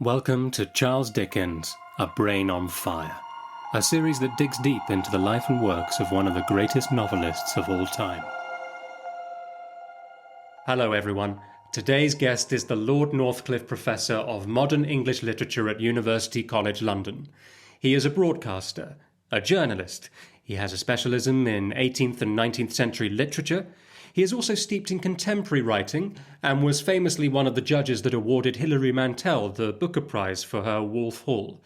Welcome to Charles Dickens, A Brain on Fire, a series that digs deep into the life and works of one of the greatest novelists of all time. Hello everyone. Today's guest is the Lord Northcliffe Professor of Modern English Literature at University College London. He is a broadcaster, a journalist. He has a specialism in 18th and 19th century literature. He is also steeped in contemporary writing and was famously one of the judges that awarded Hilary Mantel the Booker Prize for her Wolf Hall.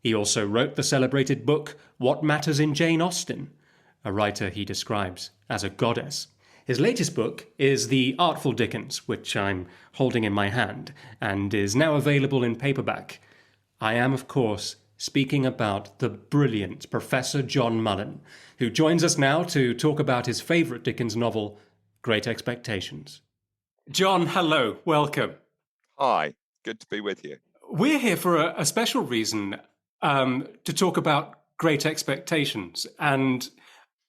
He also wrote the celebrated book What Matters in Jane Austen, a writer he describes as a goddess. His latest book is The Artful Dickens, which I'm holding in my hand, and is now available in paperback. I am, of course, speaking about the brilliant Professor John Mullen, who joins us now to talk about his favourite Dickens novel, Great Expectations. John, hello, welcome. Hi, good to be with you. We're here for a special reason to talk about Great Expectations, and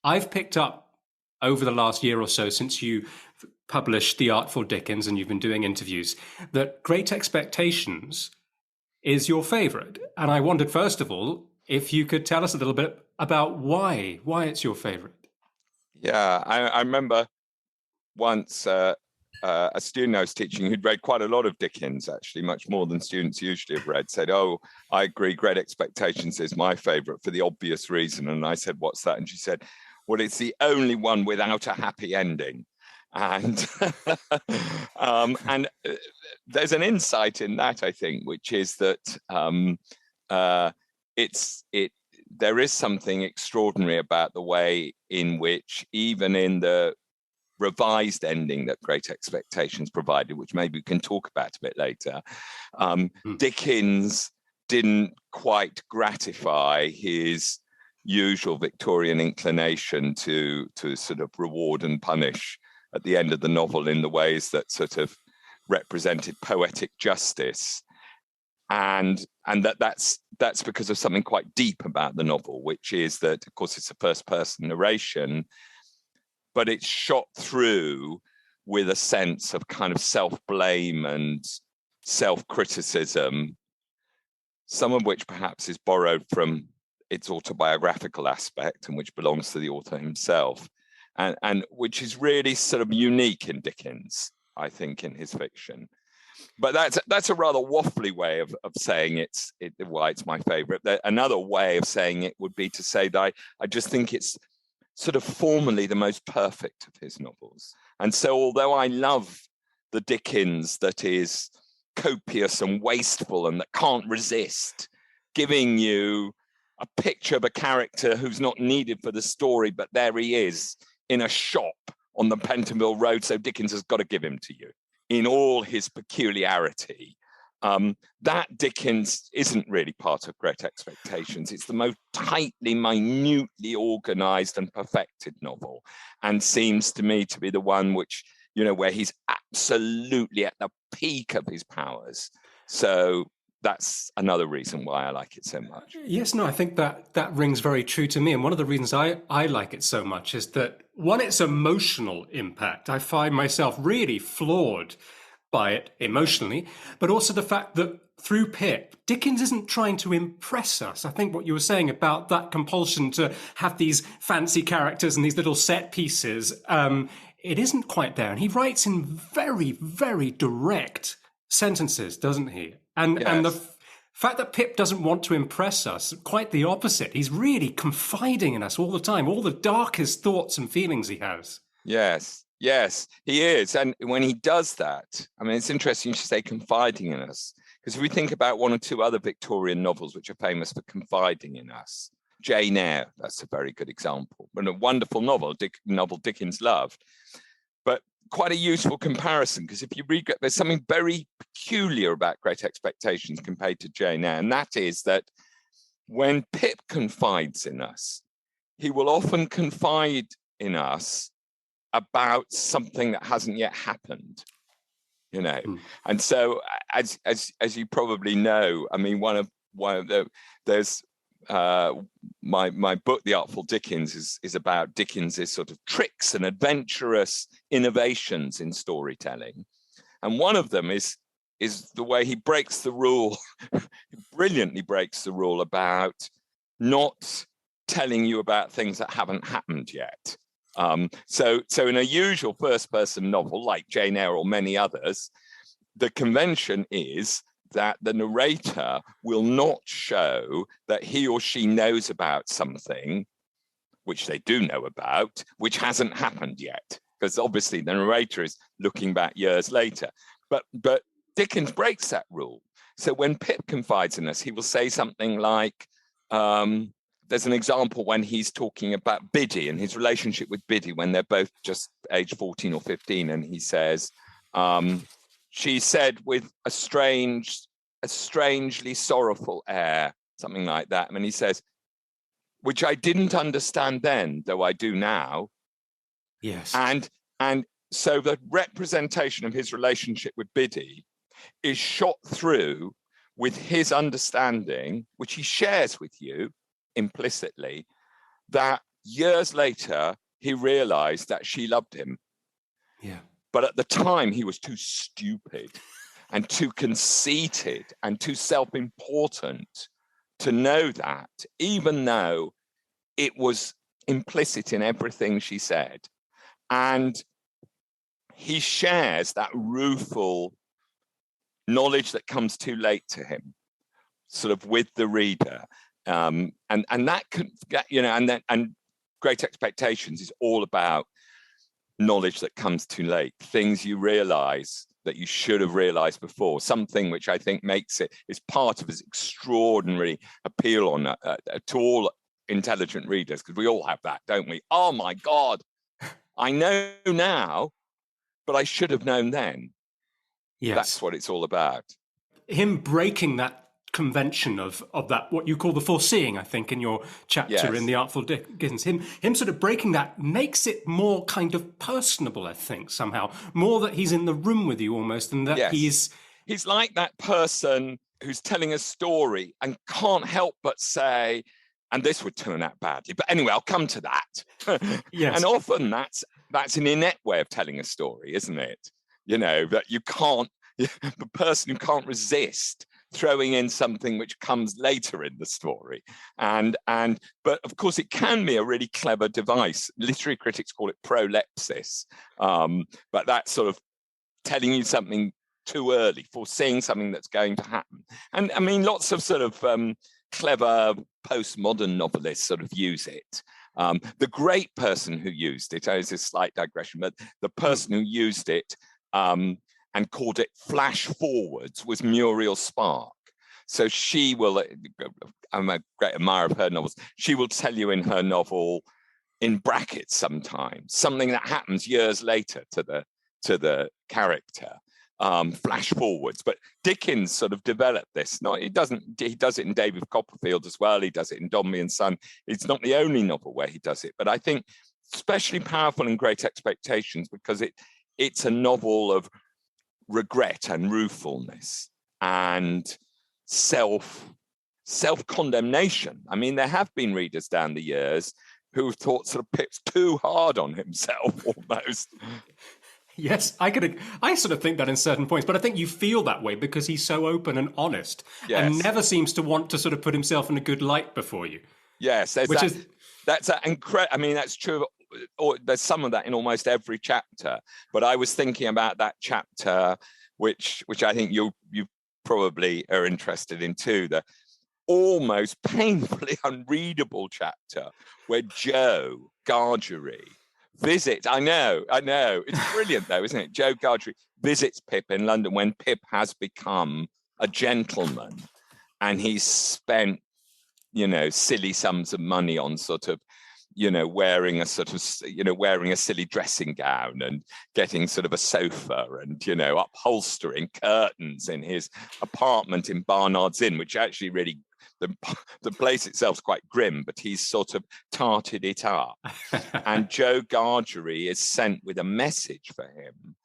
I've picked up over the last year or so since you published The Artful Dickens and you've been doing interviews, that Great Expectations is your favourite. And I wondered, first of all, if you could tell us a little bit about why it's your favourite. Yeah, I remember once a student I was teaching who'd read quite a lot of Dickens, actually, much more than students usually have read, said, "Oh, I agree, Great Expectations is my favourite for the obvious reason." And I said, "What's that?" And she said, "Well, it's the only one without a happy ending." And there's an insight in that, I think, which is that there is something extraordinary about the way in which, even in the revised ending that Great Expectations provided, which maybe we can talk about a bit later, Dickens didn't quite gratify his usual Victorian inclination to sort of reward and punish at the end of the novel in the ways that sort of represented poetic justice. And that's because of something quite deep about the novel, which is that, of course, it's a first-person narration, but it's shot through with a sense of kind of self-blame and self-criticism, some of which perhaps is borrowed from its autobiographical aspect and which belongs to the author himself, and which is really sort of unique in Dickens, I think, in his fiction. But that's a rather waffly way of saying why it's my favorite. Another way of saying it would be to say that I just think it's sort of formally the most perfect of his novels. And so although I love the Dickens that is copious and wasteful and that can't resist giving you a picture of a character who's not needed for the story, but there he is in a shop on the Pentonville Road, so Dickens has got to give him to you in all his peculiarity. That Dickens isn't really part of Great Expectations. It's the most tightly, minutely organized and perfected novel, and seems to me to be the one which, where he's absolutely at the peak of his powers. So that's another reason why I like it so much. Yes, no, I think that rings very true to me. And one of the reasons I like it so much is that, one, its emotional impact. I find myself really floored by it emotionally, but also the fact that through Pip, Dickens isn't trying to impress us. I think what you were saying about that compulsion to have these fancy characters and these little set pieces, it isn't quite there. And he writes in very, very direct sentences, doesn't he? And the fact that Pip doesn't want to impress us, quite the opposite. He's really confiding in us all the time, all the darkest thoughts and feelings he has. Yes, he is. And when he does that, I mean, it's interesting you should say confiding in us, because if we think about one or two other Victorian novels which are famous for confiding in us, Jane Eyre, that's a very good example, and a wonderful novel Dickens loved. But quite a useful comparison, because if you read, there's something very peculiar about Great Expectations compared to Jane Eyre, and that is that when Pip confides in us, he will often confide in us about something that hasn't yet happened, And so, as you probably know, I mean, there's my book, The Artful Dickens, is about Dickens's sort of tricks and adventurous innovations in storytelling, and one of them is the way he breaks the rule, brilliantly breaks the rule about not telling you about things that haven't happened yet. So in a usual first-person novel like Jane Eyre or many others, the convention is that the narrator will not show that he or she knows about something, which they do know about, which hasn't happened yet, because obviously the narrator is looking back years later. But Dickens breaks that rule. So when Pip confides in us, he will say something like, there's an example when he's talking about Biddy and his relationship with Biddy when they're both just age 14 or 15. And he says, she said with a strangely sorrowful air, something like that. And he says, which I didn't understand then, though I do now. Yes. And so the representation of his relationship with Biddy is shot through with his understanding, which he shares with you implicitly, that years later he realized that she loved him. Yeah. But at the time he was too stupid and too conceited and too self-important to know that, even though it was implicit in everything she said. And he shares that rueful knowledge that comes too late to him, sort of with the reader. And that can, you know, and Great Expectations is all about knowledge that comes too late, things you realize that you should have realized before, something which I think makes it, is part of his extraordinary appeal on to all intelligent readers, because we all have that, don't we? Oh my God, I know now, but I should have known then. Yes. That's what it's all about. Him breaking that convention of that, what you call the foreseeing, I think, in your chapter in The Artful Dickens, him sort of breaking that makes it more kind of personable, I think, somehow. More that he's in the room with you almost, and that he's like that person who's telling a story and can't help but say, and this would turn out badly, but anyway, I'll come to that. Yes. And often that's an inept way of telling a story, isn't it? You know, that you can't, the person who can't resist throwing in something which comes later in the story. But of course it can be a really clever device. Literary critics call it prolepsis. But that's sort of telling you something too early, foreseeing something that's going to happen. And I mean, lots of sort of clever postmodern novelists sort of use it. The great person who used it, it's a slight digression, but the person who used it and called it flash forwards was Muriel Spark. So she will, I'm a great admirer of her novels, she will tell you in her novel, in brackets sometimes, something that happens years later to the character, flash forwards. But Dickens sort of developed this. No, he does it in David Copperfield as well. He does it in Dombey and Son. It's not the only novel where he does it, but I think especially powerful in Great Expectations because it's a novel of regret and ruefulness and self-condemnation. I mean, there have been readers down the years who have thought sort of Pip's too hard on himself almost. Yes, I sort of think that in certain points, but I think you feel that way because he's so open and honest and never seems to want to sort of put himself in a good light before you. Yes, that's incredible. I mean, that's true. Or there's some of that in almost every chapter. But I was thinking about that chapter, which I think you probably are interested in too, the almost painfully unreadable chapter where Joe Gargery visits. I know. It's brilliant though, isn't it? Joe Gargery visits Pip in London when Pip has become a gentleman and he's spent, silly sums of money on sort of, wearing a silly dressing gown and getting sort of a sofa and, upholstering curtains in his apartment in Barnard's Inn, which actually really, the place itself is quite grim, but he's sort of tarted it up. And Joe Gargery is sent with a message for him,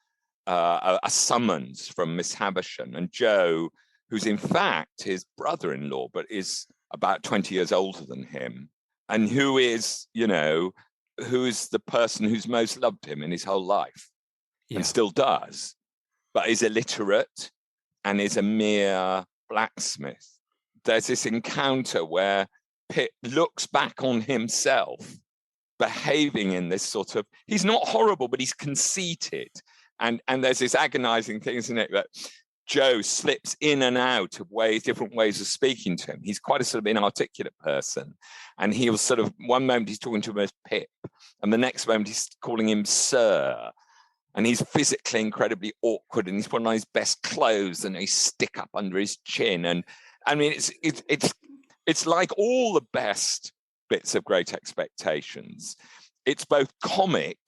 a summons from Miss Havisham. And Joe, who's in fact his brother-in-law, but is about 20 years older than him, and who is the person who's most loved him in his whole life and still does, but is illiterate and is a mere blacksmith. There's this encounter where Pip looks back on himself behaving in this sort of, he's not horrible, but he's conceited. And there's this agonizing thing, isn't it, that Joe slips in and out of different ways of speaking to him. He's quite a sort of inarticulate person. And he'll sort of, one moment he's talking to him as Pip, and the next moment he's calling him Sir. And he's physically incredibly awkward, and he's putting on his best clothes and a stick up under his chin. And I mean, it's like all the best bits of Great Expectations. It's both comic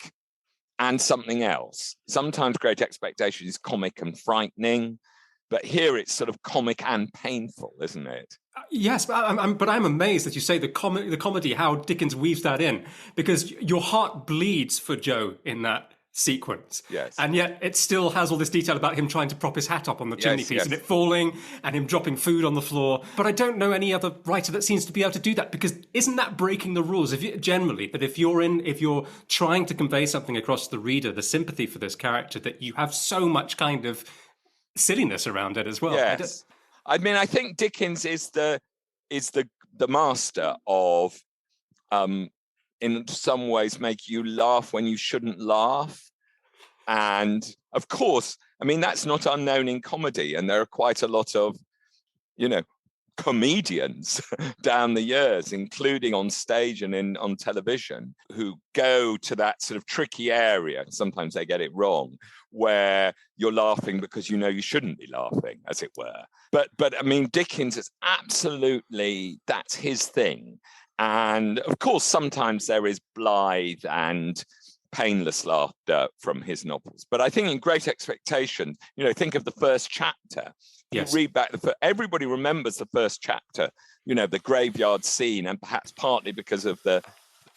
and something else. Sometimes Great Expectations is comic and frightening, but here it's sort of comic and painful, isn't it? Yes, but I'm amazed that you say the comedy, how Dickens weaves that in, because your heart bleeds for Joe in that sequence. Yes. And yet it still has all this detail about him trying to prop his hat up on the chimney piece and it falling and him dropping food on the floor. But I don't know any other writer that seems to be able to do that, because isn't that breaking the rules? If you're trying to convey something across the reader, the sympathy for this character, that you have so much kind of silliness around it as well. Yes. I mean, I think Dickens is the master of in some ways make you laugh when you shouldn't laugh. And of course, I mean, that's not unknown in comedy. And there are quite a lot of, comedians down the years, including on stage and on television, who go to that sort of tricky area. Sometimes they get it wrong, where you're laughing because you shouldn't be laughing, as it were. But I mean, Dickens is absolutely, that's his thing. And of course, sometimes there is blithe and painless laughter from his novels. But I think in Great Expectations, think of the first chapter. Yes. You read back everybody remembers the first chapter, the graveyard scene, and perhaps partly because of the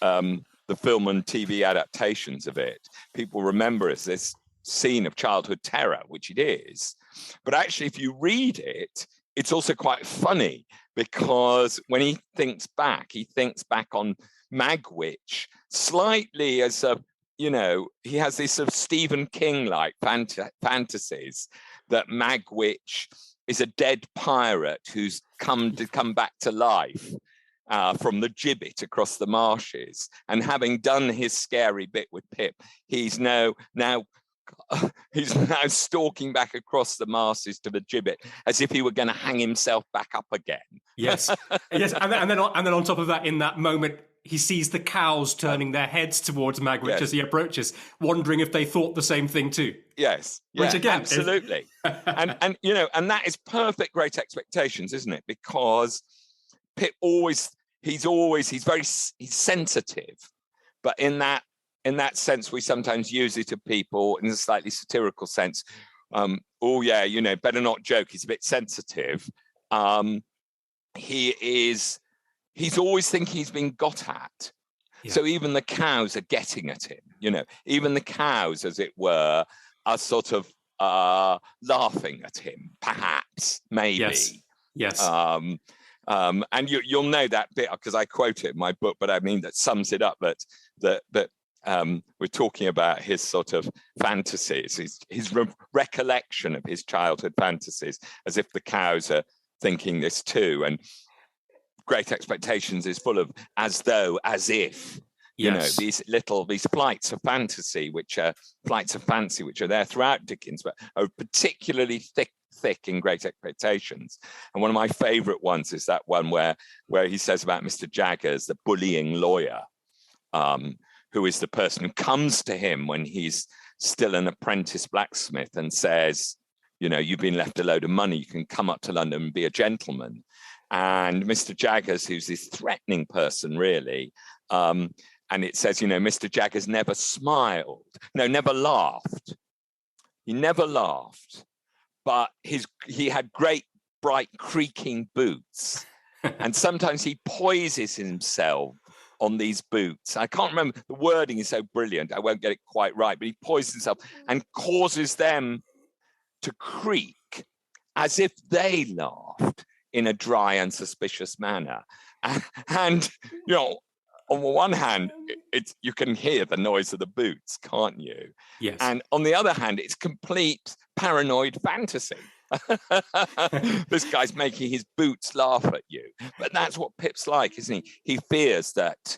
film and TV adaptations of it. People remember it as this scene of childhood terror, which it is. But actually, if you read it, it's also quite funny, because when he thinks back on Magwitch slightly as a, he has these sort of Stephen King-like fantasies that Magwitch is a dead pirate who's come back to life from the gibbet across the marshes. And having done his scary bit with Pip, he's now stalking back across the marshes to the gibbet as if he were going to hang himself back up again. Yes, yes, and then on top of that, in that moment, he sees the cows turning their heads towards Magwitch as he approaches, wondering if they thought the same thing too. Yes, which again, absolutely, and that is perfect Great Expectations, isn't it? Because Pip he's sensitive, but in that sense, we sometimes use it of people in a slightly satirical sense. Better not joke. He's a bit sensitive. He's always thinking he's been got at. Yeah. So even the cows are getting at him. Even the cows, as it were, are sort of laughing at him, perhaps, maybe. Yes. And you'll know that bit because I quote it in my book, but I mean that sums it up. That we're talking about his sort of fantasies, his recollection of his childhood fantasies, as if the cows are thinking this too. And Great Expectations is full of as if, these flights of fantasy, which are flights of fancy, which are there throughout Dickens, but are particularly thick in Great Expectations. And one of my favorite ones is that one where he says about Mr. Jaggers, the bullying lawyer, who is the person who comes to him when he's still an apprentice blacksmith and says, you've been left a load of money, you can come up to London and be a gentleman. And Mr. Jaggers, who's this threatening person, really, and it says, Mr. Jaggers never smiled, never laughed. He never laughed, but he had great, bright, creaking boots. And sometimes he poises himself on these boots. I can't remember, the wording is so brilliant, I won't get it quite right, but he poisons himself and causes them to creak as if they laughed in a dry and suspicious manner. And on the one hand, you can hear the noise of the boots, can't you? Yes. And on the other hand, it's complete paranoid fantasy. This guy's making his boots laugh at you. But that's what Pip's like, isn't he? He fears that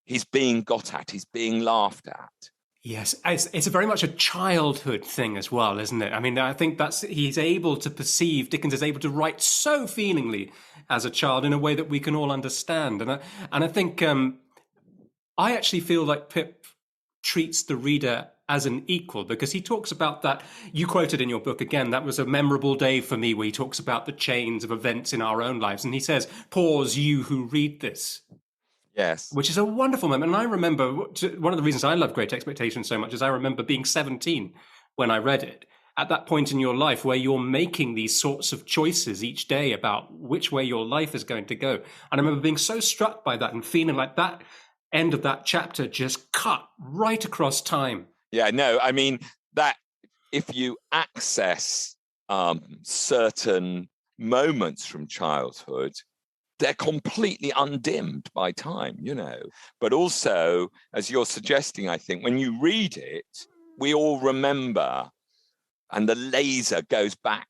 he's being got at, he's being laughed at. Yes, it's a very much a childhood thing as well, isn't it? I mean, I think he's able to perceive, Dickens is able to write so feelingly as a child in a way that we can all understand. And I think I actually feel like Pip treats the reader as an equal, because he talks about that. You quoted in your book again, that was a memorable day for me, where he talks about the chains of events in our own lives. And he says, "Pause, you who read this." Yes. Which is a wonderful moment. And I remember, one of the reasons I love Great Expectations so much is I remember being 17 when I read it. At that point in your life where you're making these sorts of choices each day about which way your life is going to go. And I remember being so struck by that and feeling like that end of that chapter just cut right across time. Yeah, no, I mean, that if you access certain moments from childhood, they're completely undimmed by time, you know. But also, as you're suggesting, I think when you read it, we all remember, and the laser goes back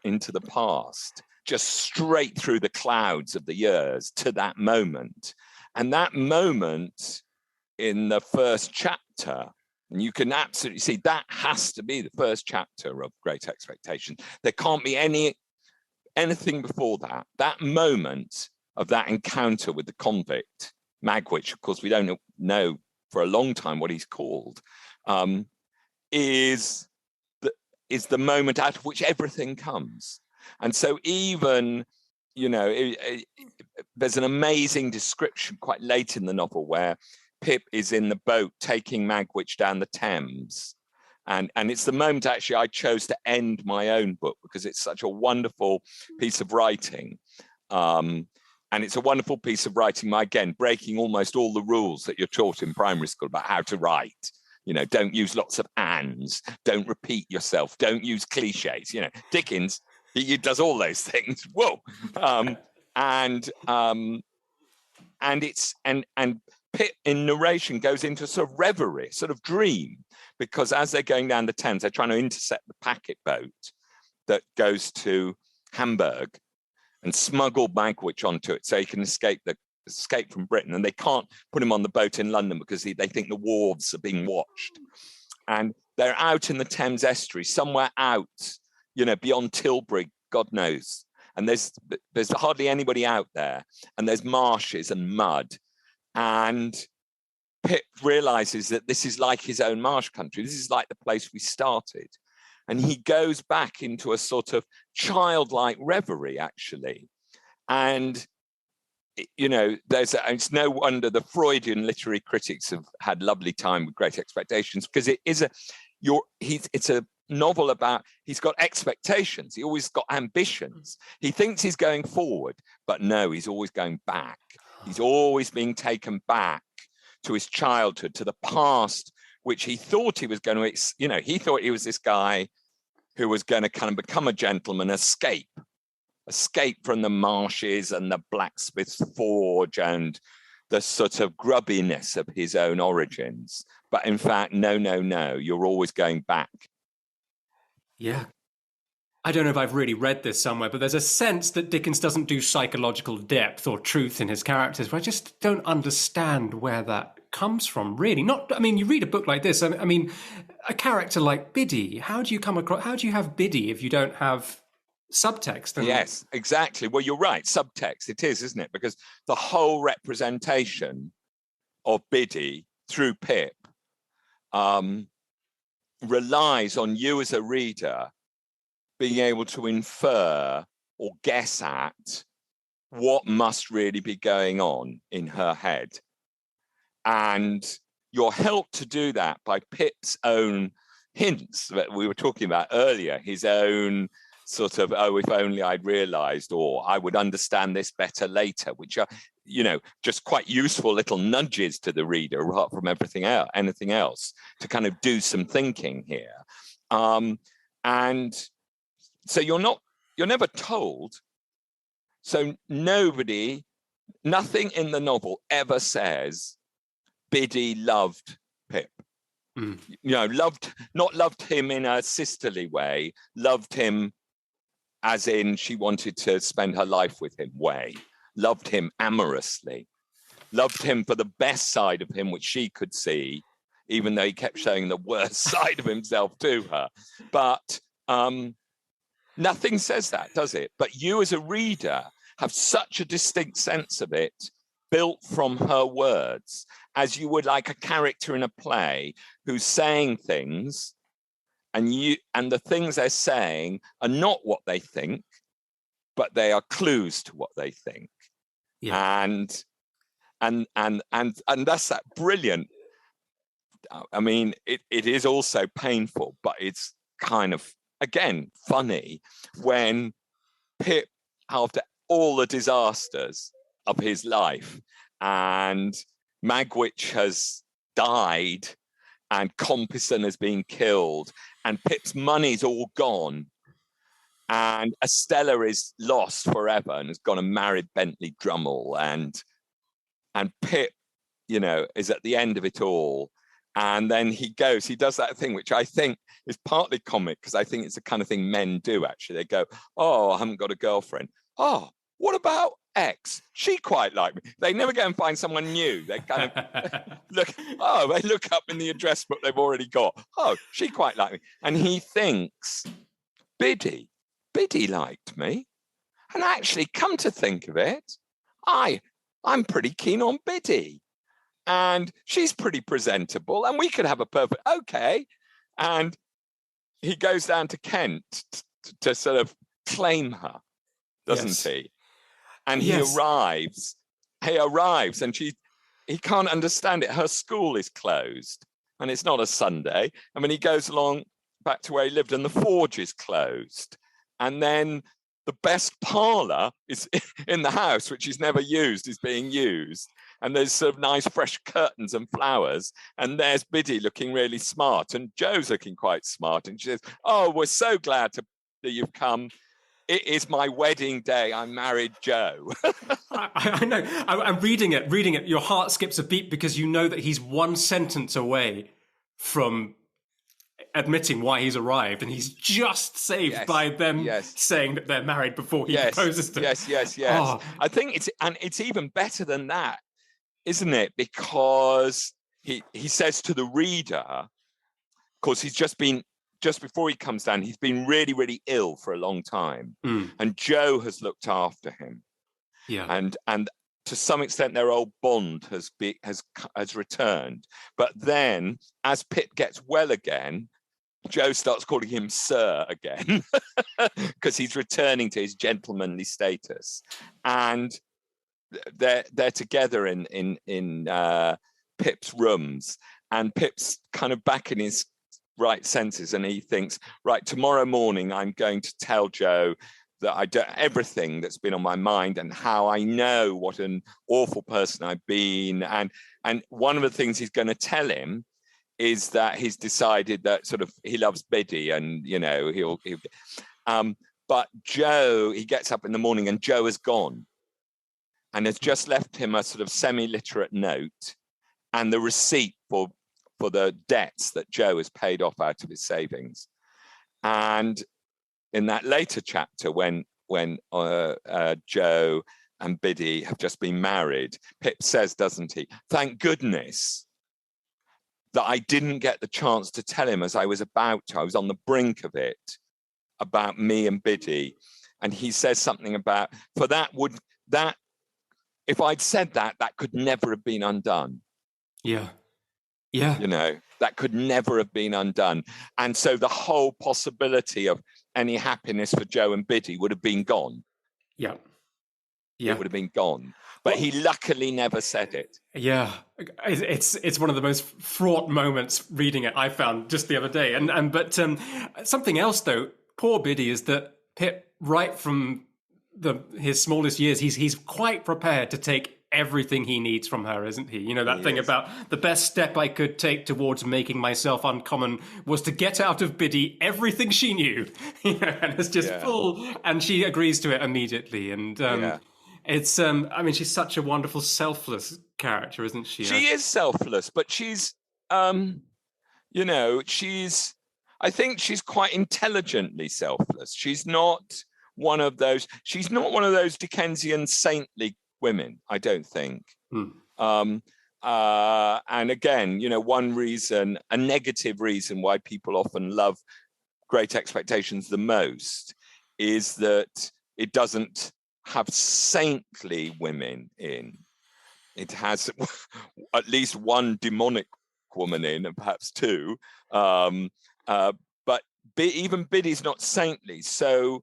into the past, just straight through the clouds of the years to that moment. And that moment in the first chapter, and you can absolutely see that has to be the first chapter of Great Expectations. There can't be anything before that. That moment of that encounter with the convict, Magwitch, of course, we don't know for a long time what he's called, is the moment out of which everything comes. And so even, you know, there's an amazing description quite late in the novel where Pip is in the boat taking Magwitch down the Thames. And it's the moment actually I chose to end my own book, because it's such a wonderful piece of writing. And it's a wonderful piece of writing, again, breaking almost all the rules that you're taught in primary school about how to write. You know, don't use lots of ands, don't repeat yourself, don't use cliches. You know, Dickens, he does all those things. Whoa. And Pip in narration goes into a sort of reverie, sort of dream, because as they're going down the Thames, they're trying to intercept the packet boat that goes to Hamburg and smuggle Magwitch onto it so he can escape from Britain. And they can't put him on the boat in London because they think the wharves are being watched. And they're out in the Thames estuary, somewhere out, you know, beyond Tilbury, God knows. And there's hardly anybody out there. And there's marshes and mud. And Pip realizes that this is like his own marsh country. This is like the place we started. And he goes back into a sort of childlike reverie, actually. And, you know, it's no wonder the Freudian literary critics have had lovely time with Great Expectations, because it's a novel about, he's got expectations. He always got ambitions. He thinks he's going forward, but no, he's always going back. He's always being taken back to his childhood, to the past, which he thought he was going to, you know, he thought he was this guy who was going to kind of become a gentleman, escape from the marshes and the blacksmith's forge and the sort of grubbiness of his own origins. But in fact, no, you're always going back. Yeah. I don't know if I've really read this somewhere, but there's a sense that Dickens doesn't do psychological depth or truth in his characters, but I just don't understand where that comes from, really. You read a book like this, I mean, a character like Biddy, how do you have Biddy if you don't have subtext? Yes, exactly. Well, you're right, subtext it is, isn't it? Because the whole representation of Biddy through Pip relies on you as a reader being able to infer or guess at what must really be going on in her head. And you're helped to do that by Pip's own hints that we were talking about earlier, his own sort of, oh, if only I'd realized, or I would understand this better later, which are, you know, just quite useful little nudges to the reader, apart from anything else, to kind of do some thinking here. And so you're never told. So nothing in the novel ever says Biddy loved Pip. You know, not loved him in a sisterly way, loved him as in she wanted to spend her life with him way, loved him amorously, loved him for the best side of him, which she could see, even though he kept showing the worst side of himself to her. But nothing says that, does it? But you as a reader have such a distinct sense of it, built from her words, as you would like a character in a play who's saying things, and the things they're saying are not what they think, but they are clues to what they think. Yeah. And that's that brilliant. I mean, it is also painful, but it's kind of, again, funny when Pip, after all the disasters of his life, and Magwitch has died, and Compeyson has been killed, and Pip's money's all gone, and Estella is lost forever and has gone and married Bentley Drummle, and Pip, you know, is at the end of it all. And then he does that thing, which I think is partly comic, because I think it's the kind of thing men do, actually. They go, oh, I haven't got a girlfriend. Oh, what about X? She quite like me. They never go and find someone new. They kind of they look up in the address book they've already got. Oh, she quite like me. And he thinks, Biddy liked me. And actually, come to think of it, I'm pretty keen on Biddy. And she's pretty presentable, and we could have a perfect, okay. And he goes down to Kent to sort of claim her, doesn't he? And he arrives, and he can't understand it. Her school is closed, and it's not a Sunday. I mean, he goes along back to where he lived, and the forge is closed. And then the best parlour is in the house, which is never used, is being used. And there's sort of nice fresh curtains and flowers. And there's Biddy looking really smart. And Joe's looking quite smart. And she says, oh, we're so glad that you've come. It is my wedding day. I married Joe. I know. I'm reading it. Your heart skips a beat, because you know that he's one sentence away from admitting why he's arrived, and he's just saved by them saying that they're married before he proposes to. Yes. Oh. I think it's even better than that, isn't it? Because he says to the reader, of course, he's just before he comes down, he's been really, really ill for a long time, and Joe has looked after him. Yeah, and to some extent, their old bond has returned. But then, as Pip gets well again, Joe starts calling him Sir again, because he's returning to his gentlemanly status. And they're together in Pip's rooms, and Pip's kind of back in his right senses, and he thinks, right, tomorrow morning I'm going to tell Joe that I do everything that's been on my mind, and how I know what an awful person I've been. And one of the things he's going to tell him is that he's decided that sort of he loves Biddy, and, you know, he'll but Joe, he gets up in the morning and Joe is gone, and has just left him a sort of semi-literate note and the receipt for the debts that Joe has paid off out of his savings. And in that later chapter, when Joe and Biddy have just been married, Pip says, doesn't he, thank goodness that I didn't get the chance to tell him as I was about to. I was on the brink of it, about me and Biddy. And he says something about, if I'd said that could never have been undone. Yeah. You know, that could never have been undone. And so the whole possibility of any happiness for Joe and Biddy would have been gone. Yeah. It would have been gone. But he luckily never said it. Yeah, it's one of the most fraught moments reading it, I found just the other day. But something else though, poor Biddy, is that Pip, right from his smallest years, he's quite prepared to take everything he needs from her, isn't he? You know, that thing about the best step I could take towards making myself uncommon was to get out of Biddy everything she knew. You know, and it's just full, and she agrees to it immediately. And it's, I mean, she's such a wonderful, selfless character, isn't she? She is selfless, but she's, you know, I think she's quite intelligently selfless. She's not one of those. She's not one of those Dickensian saintly women, I don't think. And again, one reason, a negative reason why people often love Great Expectations the most is that it doesn't have saintly women in. It has at least one demonic woman in, and perhaps two. But even Biddy's not saintly. So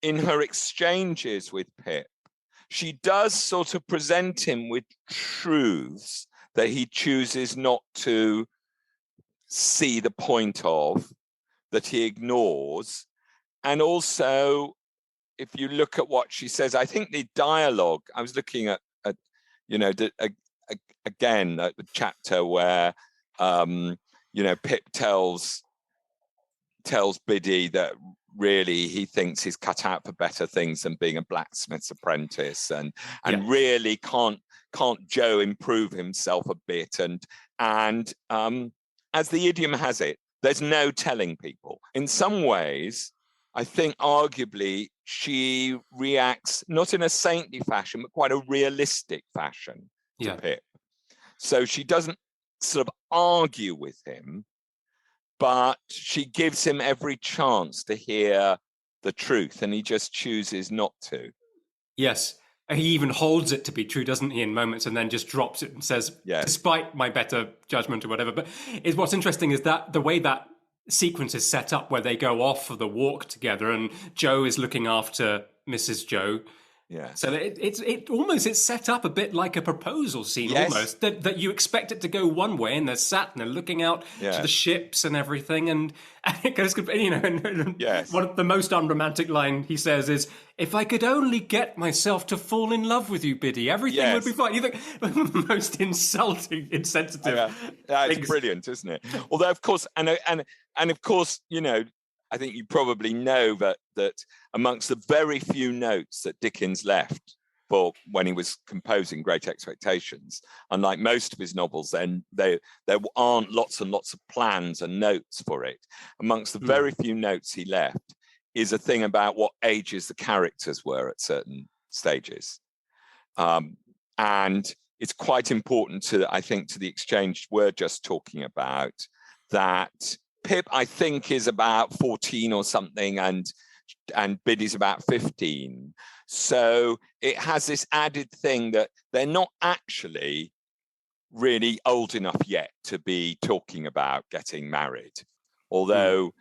in her exchanges with Pip, she does sort of present him with truths that he chooses not to see the point of, that he ignores. And also, if you look at what she says, I think the dialogue, I was looking at again, the chapter where, Pip tells Biddy that really he thinks he's cut out for better things than being a blacksmith's apprentice, and really can't Joe improve himself a bit, and as the idiom has it, there's no telling people. In some ways, I think arguably she reacts not in a saintly fashion, but quite a realistic fashion to Pip. So she doesn't sort of argue with him, but she gives him every chance to hear the truth, and he just chooses not to. Yes. He even holds it to be true, doesn't he, in moments, and then just drops it and says, despite my better judgment or whatever. But what's interesting is that the way that sequence is set up, where they go off for the walk together and Joe is looking after Mrs. Joe. Yeah. So it's set up a bit like a proposal scene, almost, that you expect it to go one way, and they're sat and they're looking out to the ships and everything, and it goes, one of the most unromantic line he says is, "If I could only get myself to fall in love with you, Biddy, everything would be fine." You think the most insulting, insensitive. It's brilliant, isn't it? Although, of course, and of course, I think you probably know that amongst the very few notes that Dickens left for when he was composing Great Expectations, unlike most of his novels, then there aren't lots and lots of plans and notes for it. Amongst the very few notes he left is a thing about what ages the characters were at certain stages. And it's quite important to the exchange we're just talking about, that Pip, I think, is about 14 or something, and Biddy's about 15. So it has this added thing that they're not actually really old enough yet to be talking about getting married. Although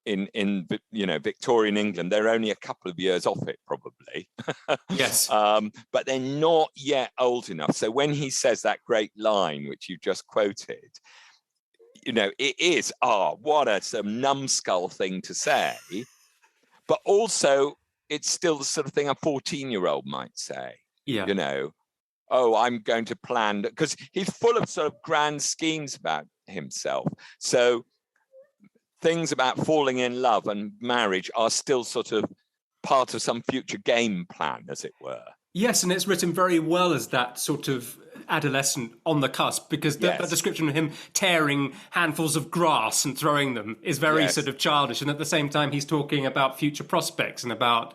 in Victorian England, they're only a couple of years off it, probably. Yes. But they're not yet old enough. So when he says that great line, which you just quoted, it is, what a sort of numbskull thing to say, but also it's still the sort of thing a 14-year-old might say. I'm going to plan, because he's full of sort of grand schemes about himself. So things about falling in love and marriage are still sort of part of some future game plan, as it were. Yes, and it's written very well as that sort of adolescent on the cusp, because that description of him tearing handfuls of grass and throwing them is very sort of childish, and at the same time he's talking about future prospects and about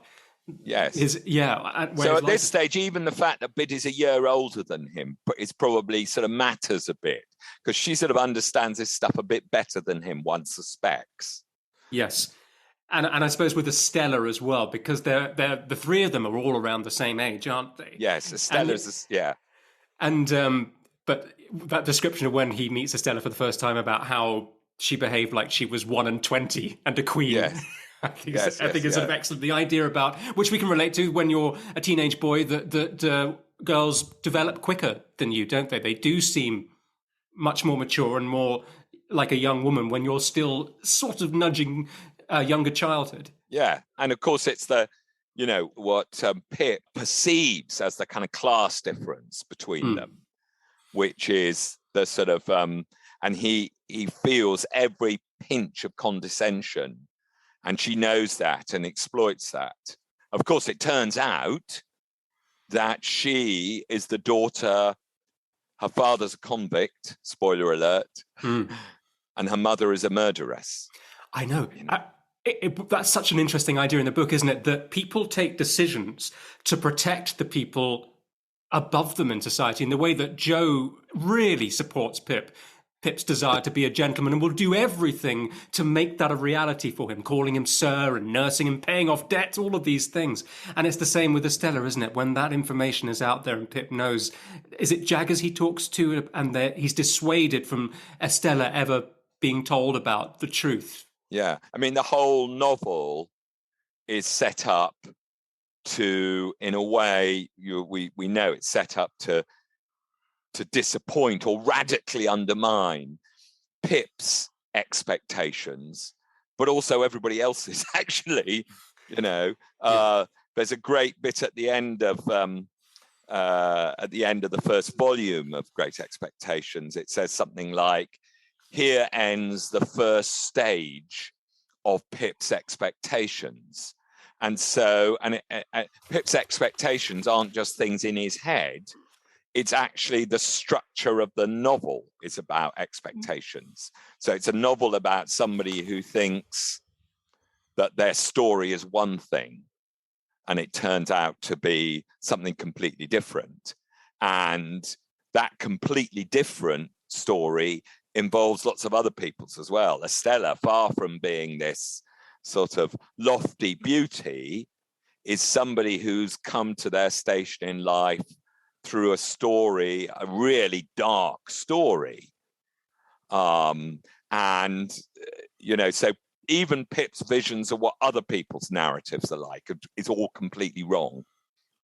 so at this stage, even the fact that Biddy's a year older than him is probably sort of matters a bit, because she sort of understands this stuff a bit better than him, one suspects. Yes. And I suppose with Estella as well, because they're the three of them are all around the same age, aren't they? Yes, Estella's And but that description of when he meets Estella for the first time about how she behaved like she was 1 and 20 and a queen. Yes. I think it's sort of excellent. The idea about, which we can relate to when you're a teenage boy, that girls develop quicker than you, don't they? They do seem much more mature and more like a young woman when you're still sort of nudging younger childhood. Yeah, and of course it's the, what Pip perceives as the kind of class difference between them, which is the sort of, and he feels every pinch of condescension, and she knows that and exploits that. Of course, it turns out that she is the daughter, her father's a convict, spoiler alert, and her mother is a murderess. I know. That's such an interesting idea in the book, isn't it? That people take decisions to protect the people above them in society in the way that Joe really supports Pip's desire to be a gentleman and will do everything to make that a reality for him, calling him sir and nursing him, paying off debts, all of these things. And it's the same with Estella, isn't it? When that information is out there and Pip knows, is it Jaggers he talks to, and he's dissuaded from Estella ever being told about the truth. Yeah, I mean, the whole novel is set up to, in a way, we know it's set up to disappoint or radically undermine Pip's expectations, but also everybody else's. Actually, there's a great bit at the end of the first volume of Great Expectations. It says something like, "Here ends the first stage of Pip's expectations." And so, Pip's expectations aren't just things in his head. It's actually the structure of the novel is about expectations. So it's a novel about somebody who thinks that their story is one thing, and it turns out to be something completely different. And that completely different story involves lots of other people's as well. Estella, far from being this sort of lofty beauty, is somebody who's come to their station in life through a really dark story. So even Pip's visions of what other people's narratives are like is all completely wrong.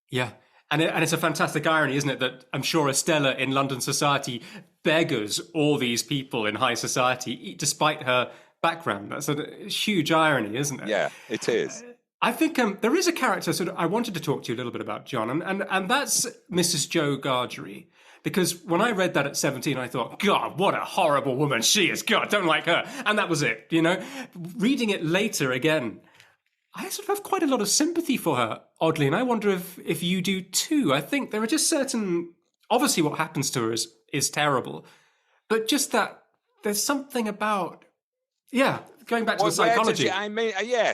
Yeah. And it's a fantastic irony, isn't it, that I'm sure Estella in London society beggars all these people in high society, despite her background. That's a huge irony, isn't it? Yeah, it is. I think there is a character I wanted to talk to you a little bit about, John, and that's Mrs. Jo Gargery. Because when I read that at 17, I thought, God, what a horrible woman she is. God, don't like her. And that was it, Reading it later again, I sort of have quite a lot of sympathy for her, oddly, and I wonder if you do too. I think there are just obviously what happens to her is terrible, but just that there's something about, going back to the psychology.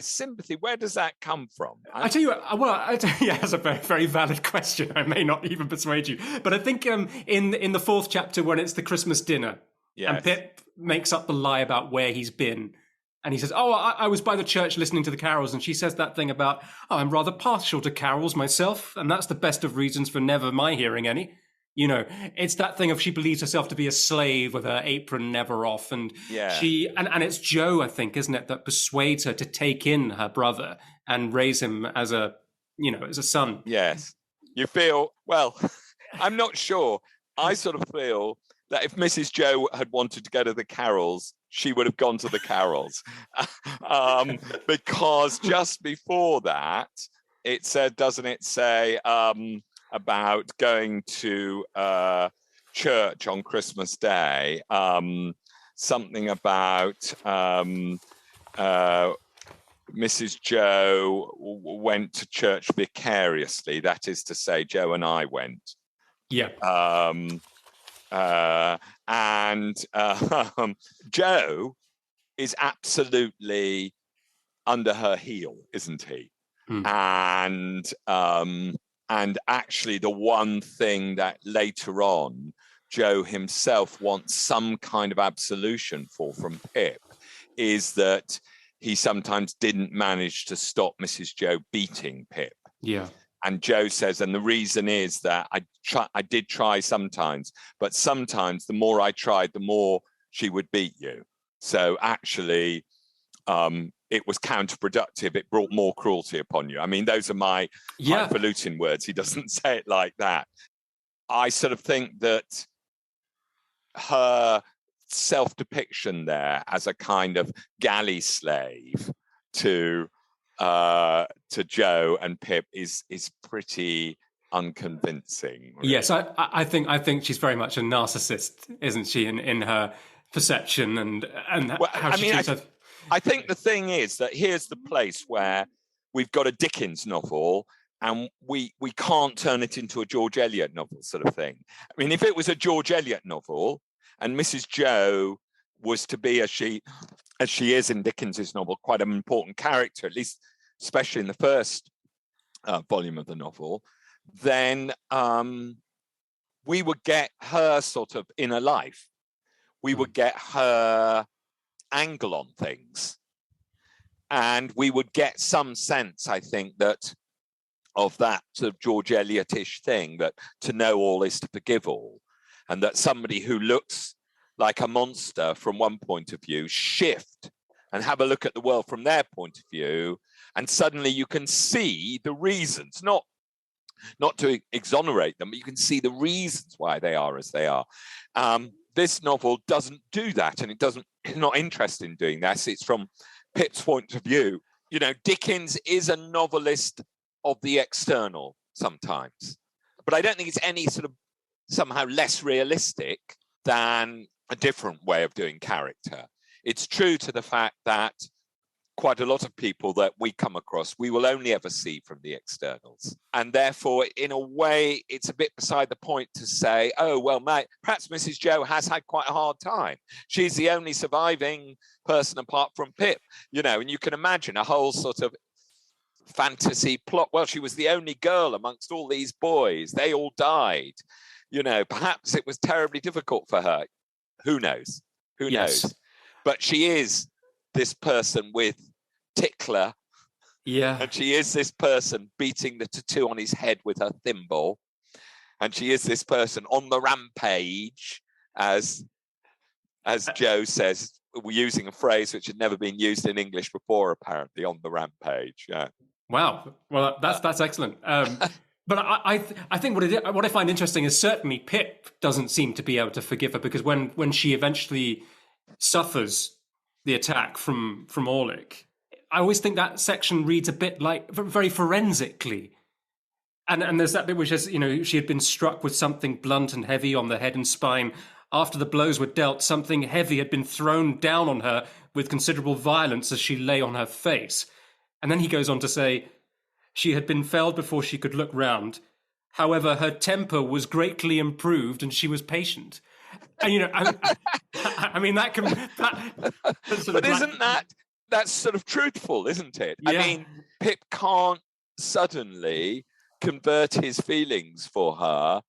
Sympathy. Where does that come from? I tell you, that's a very, very valid question. I may not even persuade you, but I think in the fourth chapter when it's the Christmas dinner, and Pip makes up the lie about where he's been, and he says, "Oh, I was by the church listening to the carols," and she says that thing about, "Oh, I'm rather partial to carols myself, and that's the best of reasons for never my hearing any." It's that thing of she believes herself to be a slave with her apron never off. And and it's Jo, I think, isn't it, that persuades her to take in her brother and raise him as a son. Yes. You feel, well, I'm not sure. I sort of feel that if Mrs. Jo had wanted to go to the carols, she would have gone to the carols. Because just before that, it said, doesn't it say, about going to church on Christmas Day, something about Mrs. Jo went to church vicariously. That is to say, Jo and I went. Yeah. Jo is absolutely under her heel, isn't he? And actually, the one thing that later on Jo himself wants some kind of absolution for from Pip is that he sometimes didn't manage to stop Mrs. Jo beating Pip. Yeah. And Jo says, and the reason is that I did try sometimes, but sometimes the more I tried, the more she would beat you. So actually, it was counterproductive. It brought more cruelty upon you. I mean, those are my highfalutin words. He doesn't say it like that. I sort of think that her self-depiction there as a kind of galley slave to Jo and Pip is pretty unconvincing. Really. Yes, I think she's very much a narcissist, isn't she, in her perception and how she treats her. I think the thing is that here's the place where we've got a Dickens novel and we can't turn it into a George Eliot novel sort of thing. I mean, if it was a George Eliot novel and Mrs. Jo was to be, as she is in Dickens's novel, quite an important character, at least especially in the first volume of the novel, then we would get her sort of inner life. We would get her angle on things. And we would get some sense, I think, that of that sort of George Eliot-ish thing, that to know all is to forgive all, and that somebody who looks like a monster from one point of view shift and have a look at the world from their point of view, and suddenly you can see the reasons, not to exonerate them, but you can see the reasons why they are as they are. This novel doesn't do that, and it's not interested in doing that. It's from Pip's point of view. You know, Dickens is a novelist of the external sometimes, but I don't think it's any sort of somehow less realistic than a different way of doing character. It's true to the fact that quite a lot of people that we come across, we will only ever see from the externals. And therefore, in a way, it's a bit beside the point to say, oh, well, mate, perhaps Mrs. Joe has had quite a hard time. She's the only surviving person apart from Pip, you know, and you can imagine a whole sort of fantasy plot. Well, she was the only girl amongst all these boys. They all died. You know, perhaps it was terribly difficult for her. Who knows? Who knows? But she is this person with tickler. Yeah. And she is this person beating the tattoo on his head with her thimble. And she is this person on the rampage, as Joe says, we're using a phrase which had never been used in English before, apparently, on the rampage. Yeah. Wow. Well, that's excellent. But I think what I find interesting is certainly Pip doesn't seem to be able to forgive her, because when she eventually suffers the attack from Orlick, I always think that section reads a bit like very forensically. And there's that bit which says, you know, she had been struck with something blunt and heavy on the head and spine. After the blows were dealt, something heavy had been thrown down on her with considerable violence as she lay on her face. And then he goes on to say, she had been felled before she could look round. However, her temper was greatly improved and she was patient. And, you know, I mean, that can... But isn't that's sort of truthful, isn't it? Yeah. I mean, Pip can't suddenly convert his feelings for her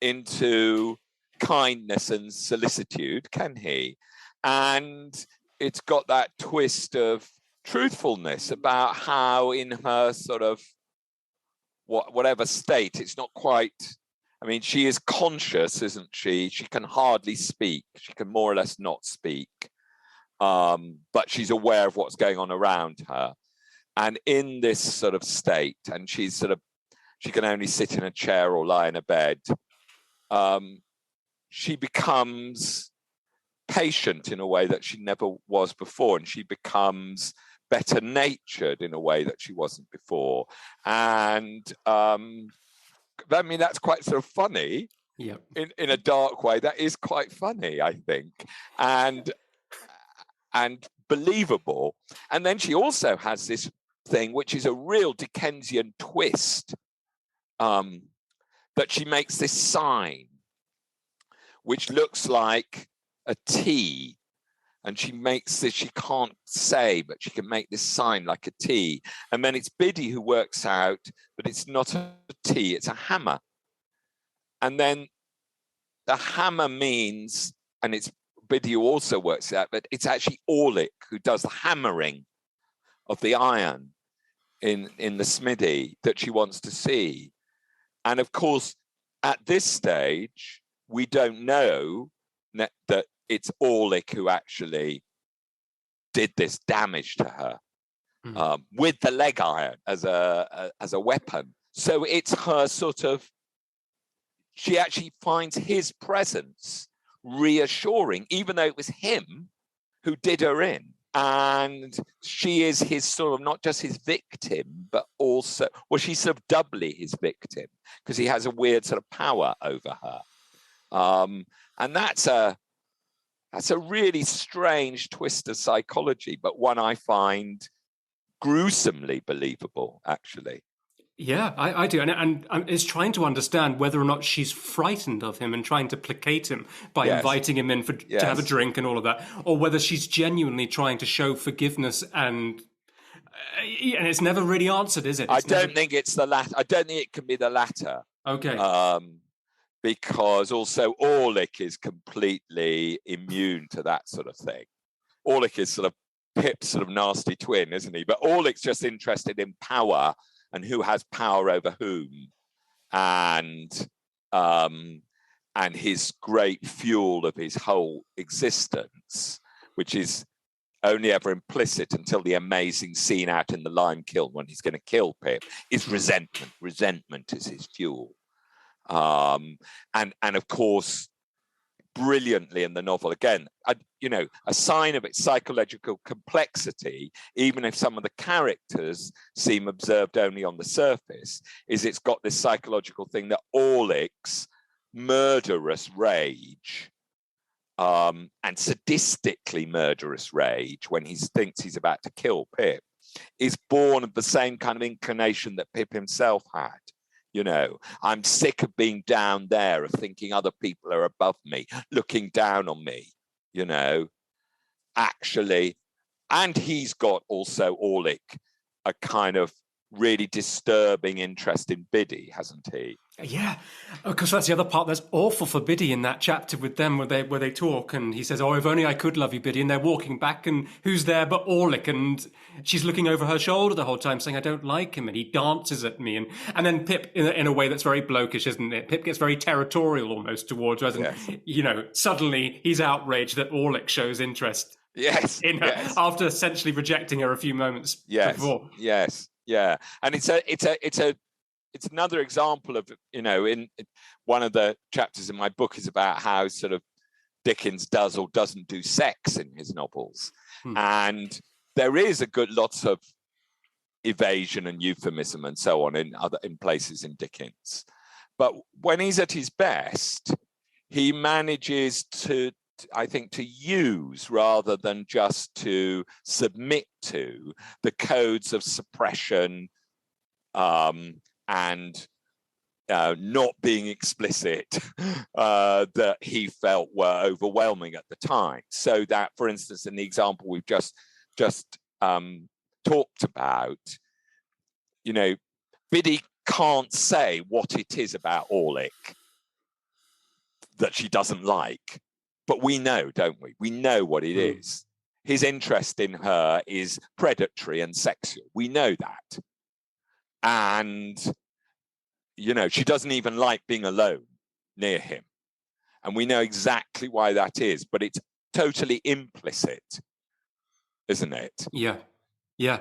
into kindness and solicitude, can he? And it's got that twist of truthfulness about how in her sort of whatever state, it's not quite... I mean, she is conscious, isn't she? She can hardly speak. She can more or less not speak. But she's aware of what's going on around her. And in this sort of state, and she can only sit in a chair or lie in a bed, she becomes patient in a way that she never was before. And she becomes better natured in a way that she wasn't before. And I mean, that's quite sort of funny. Yeah. In a dark way, that is quite funny, I think, and believable. And then she also has this thing, which is a real Dickensian twist, that she makes this sign, which looks like a T, and she makes this, she can't say, but she can make this sign like a T. And then it's Biddy who works out that it's not a T, it's a hammer. And then the hammer means, and it's Biddy who also works it out, but it's actually Orlick who does the hammering of the iron in the smithy that she wants to see. And of course, at this stage, we don't know that it's Orlick who actually did this damage to her with the leg iron as a weapon. So it's her sort of, she actually finds his presence reassuring, even though it was him who did her in. And she is his sort of, not just his victim, but also, well, she's sort of doubly his victim because he has a weird sort of power over her. And that's a really strange twist of psychology, but one I find gruesomely believable, actually. Yeah, I do. And is trying to understand whether or not she's frightened of him and trying to placate him by Yes, inviting him in to have a yes. drink and all of that, or whether she's genuinely trying to show forgiveness and it's never really answered, is it? I It's never. don't think it's the latter. I don't think it can be the latter. Okay. Um, because also Orlick is completely immune to that sort of thing. Orlick is sort of Pip's sort of nasty twin, isn't he? But Orlick's just interested in power and who has power over whom, and um, and his great fuel of his whole existence, which is only ever implicit until the amazing scene out in the lime kiln when he's going to kill Pip, is resentment. Resentment is his fuel. And of course, brilliantly in the novel, again, a sign of its psychological complexity, even if some of the characters seem observed only on the surface, is it's got this psychological thing that Orlick's murderous rage, and sadistically murderous rage when he thinks he's about to kill Pip, is born of the same kind of inclination that Pip himself had. I'm sick of being down there, of thinking other people are above me, looking down on me, actually. And he's got also, Orlick, a kind of really disturbing interest in Biddy, hasn't he? Yeah, because that's the other part that's awful for Biddy in that chapter with them where they talk, and he says, "Oh, if only I could love you, Biddy." And they're walking back, and who's there but Orlick? And she's looking over her shoulder the whole time, saying, "I don't like him," and he dances at me, and then Pip, in a way that's very blokish, isn't it? Pip gets very territorial almost towards her, and suddenly he's outraged that Orlick shows interest. Yes, In her yes. after essentially rejecting her a few moments before. Yes, yeah, and it's another example of, in one of the chapters in my book is about how sort of Dickens does or doesn't do sex in his novels. And there is lots of evasion and euphemism and so on in places in Dickens. But when he's at his best, he manages to, I think, to use rather than just to submit to the codes of suppression, and not being explicit that he felt were overwhelming at the time. So that, for instance, in the example we've just talked about, Biddy can't say what it is about Orlick that she doesn't like, but we know, don't we? We know what it is. His interest in her is predatory and sexual. We know that. And she doesn't even like being alone near him. And we know exactly why that is, but it's totally implicit, isn't it? Yeah. Yeah.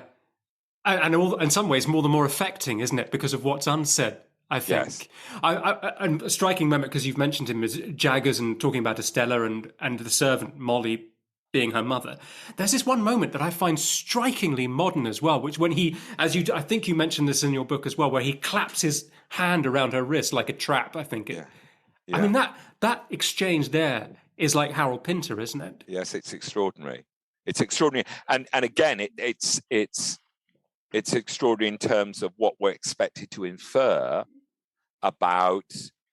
And in some ways, more the more affecting, isn't it? Because of what's unsaid, I think. Yes. And a striking moment, because you've mentioned him, is Jaggers and talking about Estella and the servant, Molly, being her mother. There's this one moment that I find strikingly modern as well, which when he, I think you mentioned this in your book as well, where he claps his hand around her wrist like a trap, I think. Yeah. I mean, that exchange there is like Harold Pinter, isn't it? Yes, it's extraordinary. It's extraordinary. And again, it's extraordinary in terms of what we're expected to infer about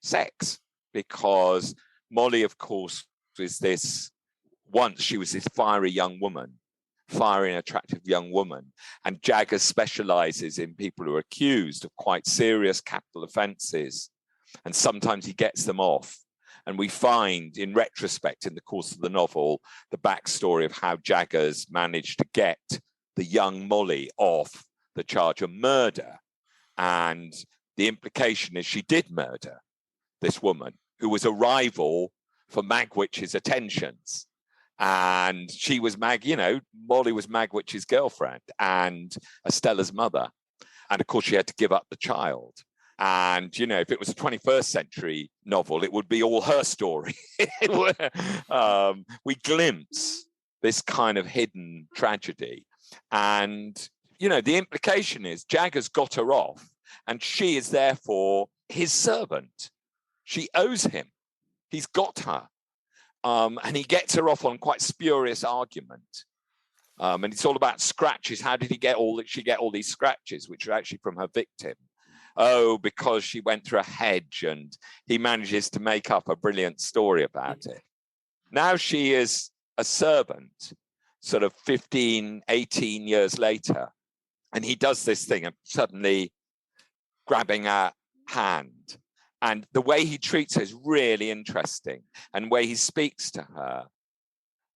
sex, because Molly, of course, once she was this fiery and attractive young woman, and Jaggers specializes in people who are accused of quite serious capital offenses, and sometimes he gets them off. And we find, in retrospect, in the course of the novel, the backstory of how Jaggers managed to get the young Molly off the charge of murder. And the implication is she did murder this woman, who was a rival for Magwitch's attentions. And she was Molly was Magwitch's girlfriend and Estella's mother. And of course, she had to give up the child. And, if it was a 21st century novel, it would be all her story. We glimpse this kind of hidden tragedy. And, the implication is Jaggers got her off, and she is therefore his servant. She owes him. He's got her. And he gets her off on quite spurious argument. And it's all about scratches. How did she get all these scratches, which are actually from her victim? oh, because she went through a hedge, and he manages to make up a brilliant story about it. Now she is a servant, sort of 15, 18 years later, and he does this thing of suddenly grabbing her hand. And the way he treats her is really interesting. And the way he speaks to her,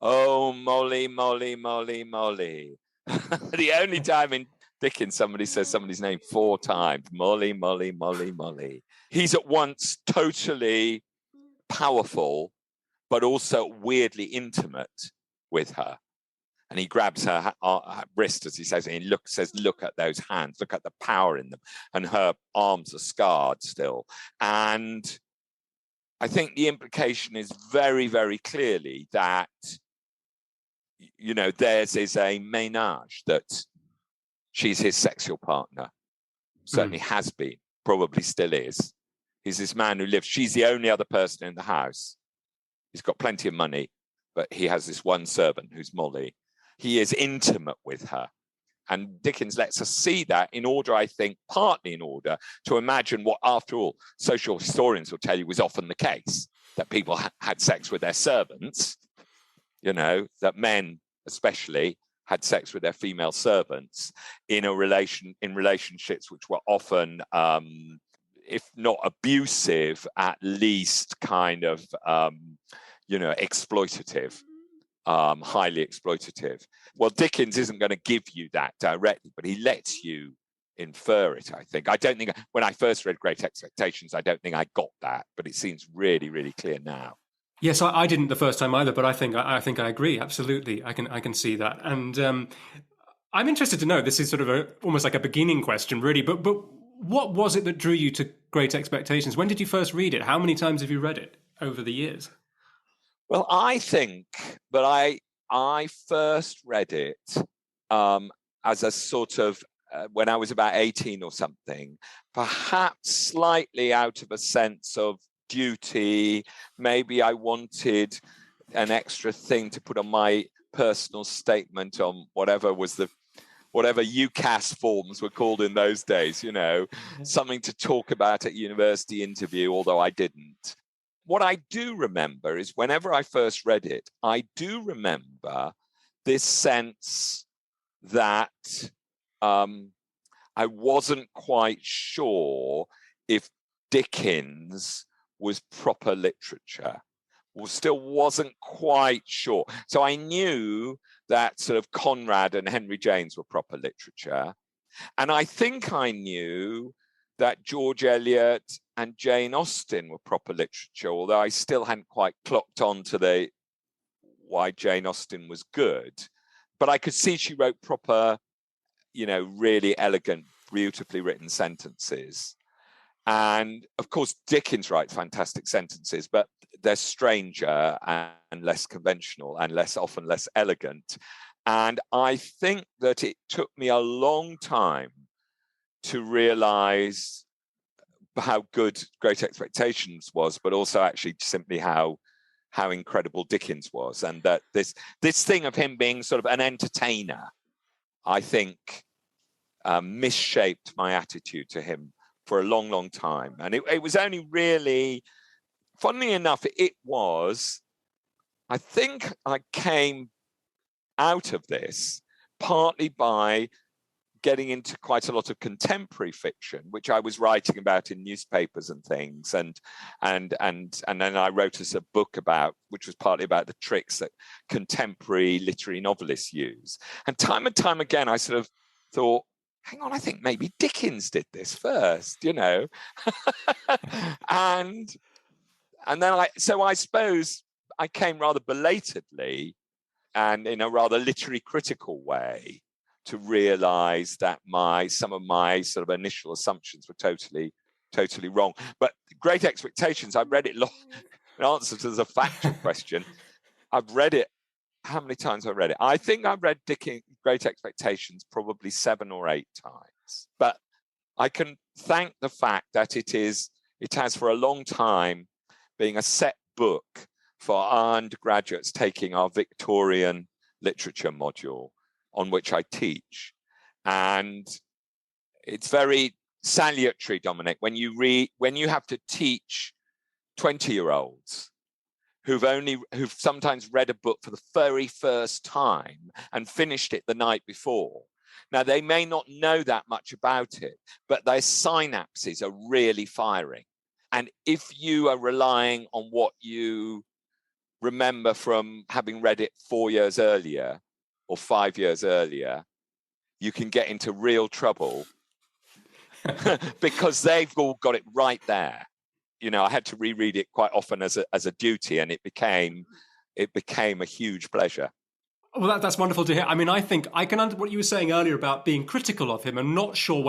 oh, Molly, Molly, Molly, Molly. The only time in Dickens somebody says somebody's name 4 times, Molly, Molly, Molly, Molly. He's at once totally powerful, but also weirdly intimate with her. And he grabs her wrist, as he says, and he says, look at those hands, look at the power in them. And her arms are scarred still. And I think the implication is very, very clearly that, you know, theirs is a ménage, that she's his sexual partner. Certainly has been, probably still is. He's this man who lives, she's the only other person in the house. He's got plenty of money, but he has this one servant who's Molly. He is intimate with her. And Dickens lets us see that in order, I think, partly in order to imagine what, after all, social historians will tell you was often the case, that people had sex with their servants, you know, that men especially had sex with their female servants in relationships which were often, if not abusive, at least kind of, exploitative. Highly exploitative. Well, Dickens isn't going to give you that directly, but he lets you infer it, I think. I don't think, when I first read Great Expectations, I don't think I got that, but it seems really, really clear now. Yes, I didn't the first time either, but I think I agree. Absolutely, I can see that, and I'm interested to know. This is sort of almost like a beginning question, really. But what was it that drew you to Great Expectations? When did you first read it? How many times have you read it over the years? Well, I think that I first read it as a sort of, when I was about 18 or something, perhaps slightly out of a sense of duty. Maybe I wanted an extra thing to put on my personal statement on whatever UCAS forms were called in those days, you know, something to talk about at university interview, although I didn't. What I do remember is whenever I first read it, I do remember this sense that I wasn't quite sure if Dickens was proper literature, or still wasn't quite sure. So I knew that sort of Conrad and Henry James were proper literature. And I think I knew that George Eliot and Jane Austen were proper literature, although I still hadn't quite clocked on to why Jane Austen was good. But I could see she wrote proper, you know, really elegant, beautifully written sentences. And of course, Dickens writes fantastic sentences, but they're stranger and less conventional and often less elegant. And I think that it took me a long time to realize how good Great Expectations was, but also actually simply how incredible Dickens was. And that this thing of him being sort of an entertainer, I think, misshaped my attitude to him for a long, long time. And it was only really, funnily enough, I think I came out of this partly by getting into quite a lot of contemporary fiction, which I was writing about in newspapers and things, and then I wrote us a book which was partly about the tricks that contemporary literary novelists use. And time again, I sort of thought, hang on, I think maybe Dickens did this first, you know. and then I suppose I came rather belatedly and in a rather literary critical way to realize that some of my sort of initial assumptions were totally wrong. But Great Expectations, I've read it long. In answer to the factual question, I've read it. How many times have I read it? I think I've read Dickens' Great Expectations probably 7 or 8 times. But I can thank the fact that it has for a long time been a set book for our undergraduates taking our Victorian literature module, on which I teach. And it's very salutary, Dominic, when you have to teach 20-year-olds who've sometimes read a book for the very first time and finished it the night before. Now, they may not know that much about it, but their synapses are really firing. And if you are relying on what you remember from having read it 4 years earlier or 5 years earlier, you can get into real trouble because they've all got it right there. I had to reread it quite often as a duty, and it became a huge pleasure. Well, that's wonderful to hear. I mean, I think I can understand what you were saying earlier about being critical of him and not sure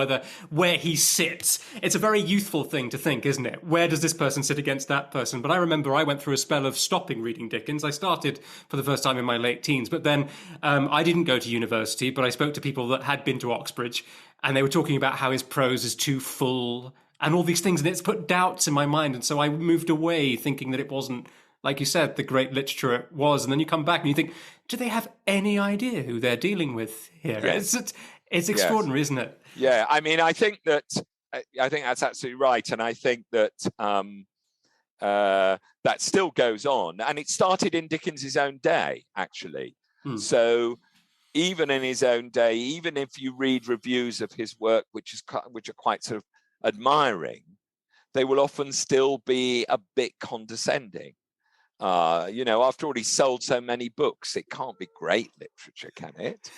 where he sits. It's a very youthful thing to think, isn't it? Where does this person sit against that person? But I remember I went through a spell of stopping reading Dickens. I started for the first time in my late teens, but then I didn't go to university, but I spoke to people that had been to Oxbridge, and they were talking about how his prose is too full and all these things, and it's put doubts in my mind. And so I moved away thinking that it wasn't, like you said, the great literature it was. And then you come back and you think, do they have any idea who they're dealing with here? Yes. It's extraordinary, yes. Isn't it? Yeah, I mean, I think that's absolutely right. And I think that that still goes on. And it started in Dickens's own day, actually. So even in his own day, even if you read reviews of his work, which are quite sort of admiring, they will often still be a bit condescending. After all, he sold so many books, it can't be great literature, can it?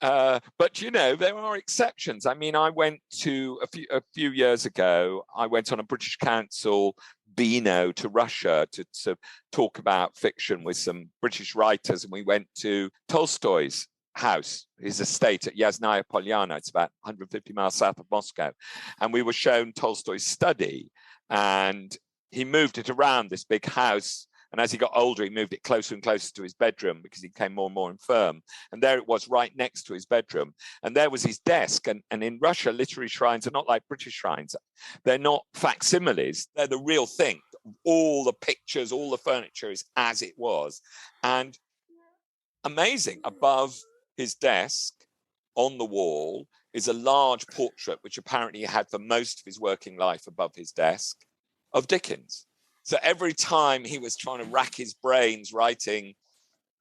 But there are exceptions. I mean, I went to a few years ago. I went on a British Council Beano to Russia to talk about fiction with some British writers, and we went to Tolstoy's house, his estate at Yasnaya Polyana. It's about 150 miles south of Moscow, and we were shown Tolstoy's study, and he moved it around this big house. And as he got older, he moved it closer and closer to his bedroom because he became more and more infirm. And there it was right next to his bedroom. And there was his desk. And in Russia, literary shrines are not like British shrines. They're not facsimiles. They're the real thing. All the pictures, all the furniture is as it was. And amazing, above his desk on the wall is a large portrait, which apparently he had for most of his working life above his desk, of Dickens. So every time he was trying to rack his brains writing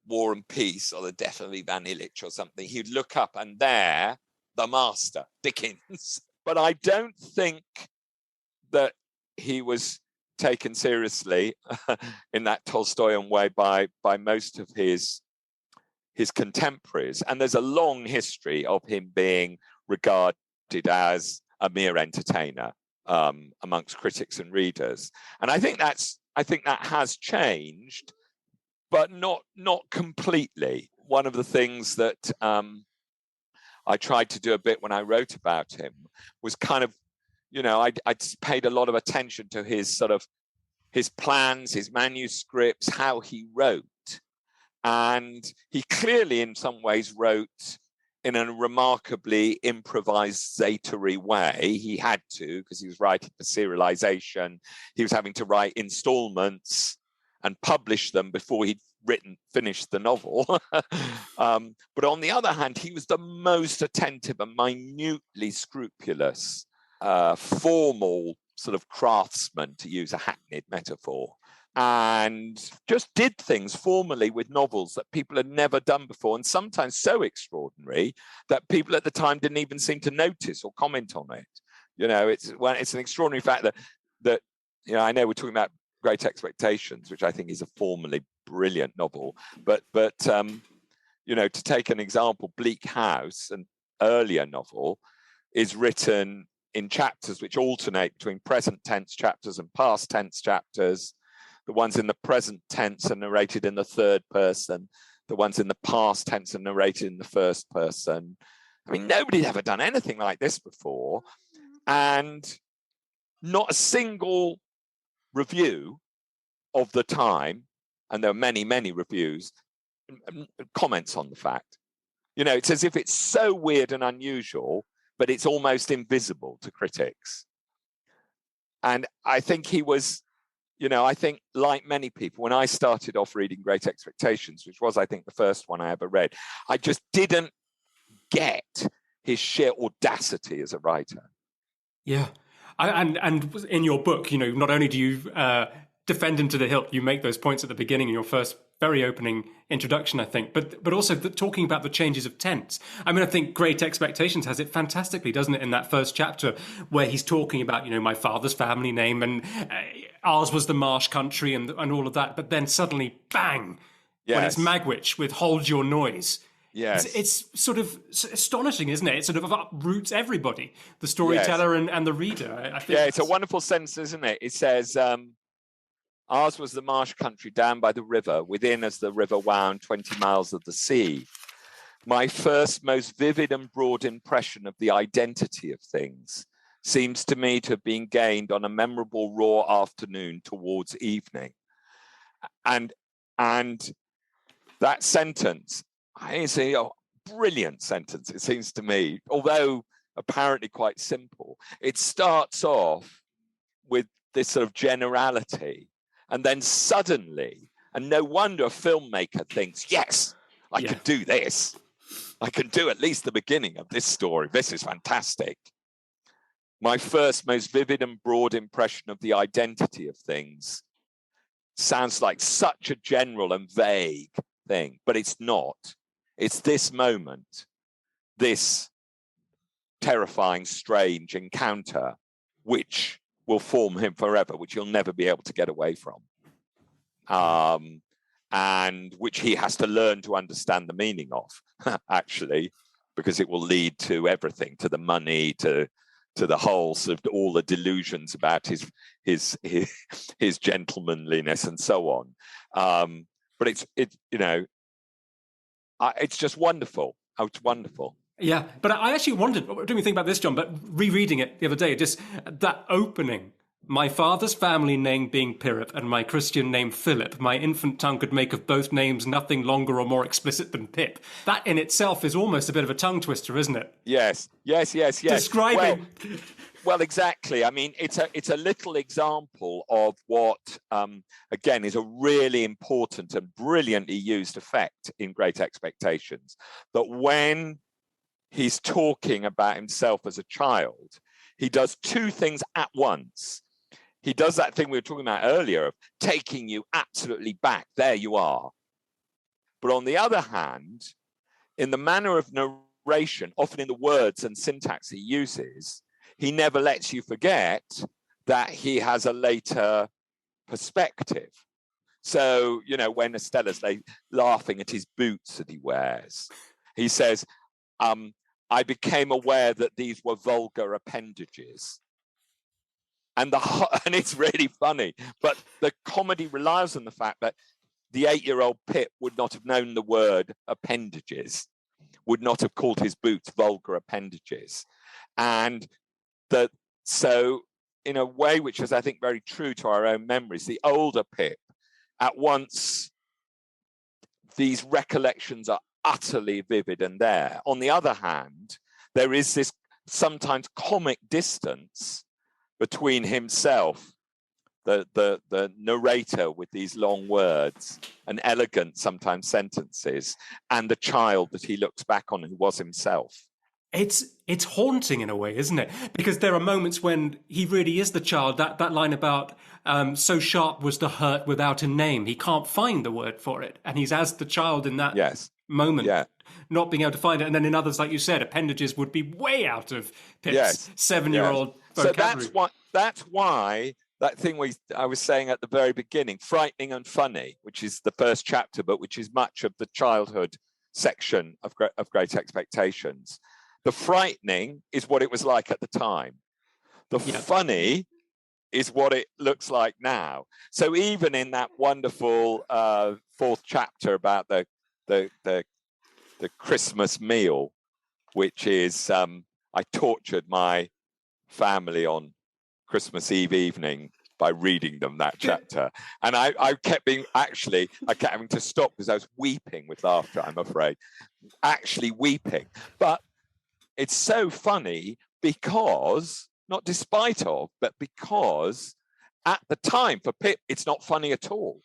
War and Peace or the Death of Ivan Ilyich or something, he'd look up and there, the master, Dickens. But I don't think that he was taken seriously in that Tolstoyan way by most of his contemporaries. And there's a long history of him being regarded as a mere entertainer amongst critics and readers. And I think that has changed, but not completely. One of the things that I tried to do a bit when I wrote about him was kind of, I paid a lot of attention to his plans, his manuscripts, how he wrote. And he clearly, in some ways, wrote in a remarkably improvisatory way. He had to, because he was writing for serialization. He was having to write installments and publish them before he'd finished the novel. But on the other hand, he was the most attentive and minutely scrupulous, formal sort of craftsman, to use a hackneyed metaphor, and just did things formally with novels that people had never done before, and sometimes so extraordinary that people at the time didn't even seem to notice or comment on it. It's an extraordinary fact that I know we're talking about Great Expectations, which I think is a formally brilliant novel, but to take an example, Bleak House, an earlier novel, is written in chapters which alternate between present tense chapters and past tense chapters. The ones in the present tense are narrated in the third person. The ones in the past tense are narrated in the first person. I mean, nobody's ever done anything like this before. And not a single review of the time, and there are many, many reviews, comments on the fact. It's as if it's so weird and unusual, but it's almost invisible to critics. And I think he was, I think, like many people, when I started off reading Great Expectations, which was, I think, the first one I ever read, I just didn't get his sheer audacity as a writer. Yeah. And in your book, not only do you defend him to the hilt, you make those points at the beginning in your first very opening introduction, I think, but also talking about the changes of tense. I mean, I think Great Expectations has it fantastically, doesn't it, in that first chapter where he's talking about, my father's family name and ours was the marsh country and all of that, but then suddenly, bang, when it's Magwitch with Hold Your Noise. Yes. It's sort of astonishing, isn't it? It sort of uproots everybody, the storyteller and the reader. I think it's a wonderful sentence, isn't it? It says, ours was the marsh country down by the river, within as the river wound 20 miles of the sea. My first, most vivid and broad impression of the identity of things seems to me to have been gained on a memorable raw afternoon towards evening. And that sentence, it's a brilliant sentence, it seems to me, although apparently quite simple. It starts off with this sort of generality, and then suddenly, and no wonder a filmmaker thinks, yes, I can do this. I can do at least the beginning of this story. This is fantastic. My first, most vivid and broad impression of the identity of things sounds like such a general and vague thing, but it's not. It's this moment, this terrifying, strange encounter, which will form him forever, which he'll never be able to get away from, and which he has to learn to understand the meaning of, actually, because it will lead to everything, to the money, to the whole sort of all the delusions about his gentlemanliness and so on. But it's just wonderful. Oh, it's wonderful. Yeah, but I actually wondered, what do you think about this, John? But rereading it the other day, just that opening, my father's family name being Pirrip and my Christian name Philip, my infant tongue could make of both names nothing longer or more explicit than Pip. That in itself is almost a bit of a tongue twister, isn't it? Yes. Describing... Well, exactly. I mean, it's a little example of what, again, is a really important and brilliantly used effect in Great Expectations. That when he's talking about himself as a child, he does two things at once. He does that thing we were talking about earlier of taking you absolutely back. There you are. But on the other hand, in the manner of narration, often in the words and syntax he uses, he never lets you forget that he has a later perspective. So, when Estella's laughing at his boots that he wears, he says, I became aware that these were vulgar appendages. And it's really funny, but the comedy relies on the fact that the 8-year-old Pip would not have known the word appendages, would not have called his boots vulgar appendages. And so in a way which is, I think, very true to our own memories, the older Pip, at once, these recollections are utterly vivid and there. On the other hand, there is this sometimes comic distance between himself, the narrator with these long words and elegant sometimes sentences, and the child that he looks back on who was himself. It's haunting in a way, isn't it? Because there are moments when he really is the child. That line about so sharp was the hurt without a name. He can't find the word for it. And he's as the child in that moment, not being able to find it. And then in others, like you said, appendages would be way out of Pip's 7-year-old vocabulary. So that's why that thing I was saying at the very beginning, frightening and funny, which is the first chapter, but which is much of the childhood section of Great Expectations. The frightening is what it was like at the time. The funny is what it looks like now. So even in that wonderful fourth chapter about the Christmas meal, which is I tortured my family on Christmas Eve evening by reading them that chapter, and I kept having to stop because I was weeping with laughter. I'm afraid, actually weeping, but. It's so funny because, not despite of, but because at the time for Pip, it's not funny at all.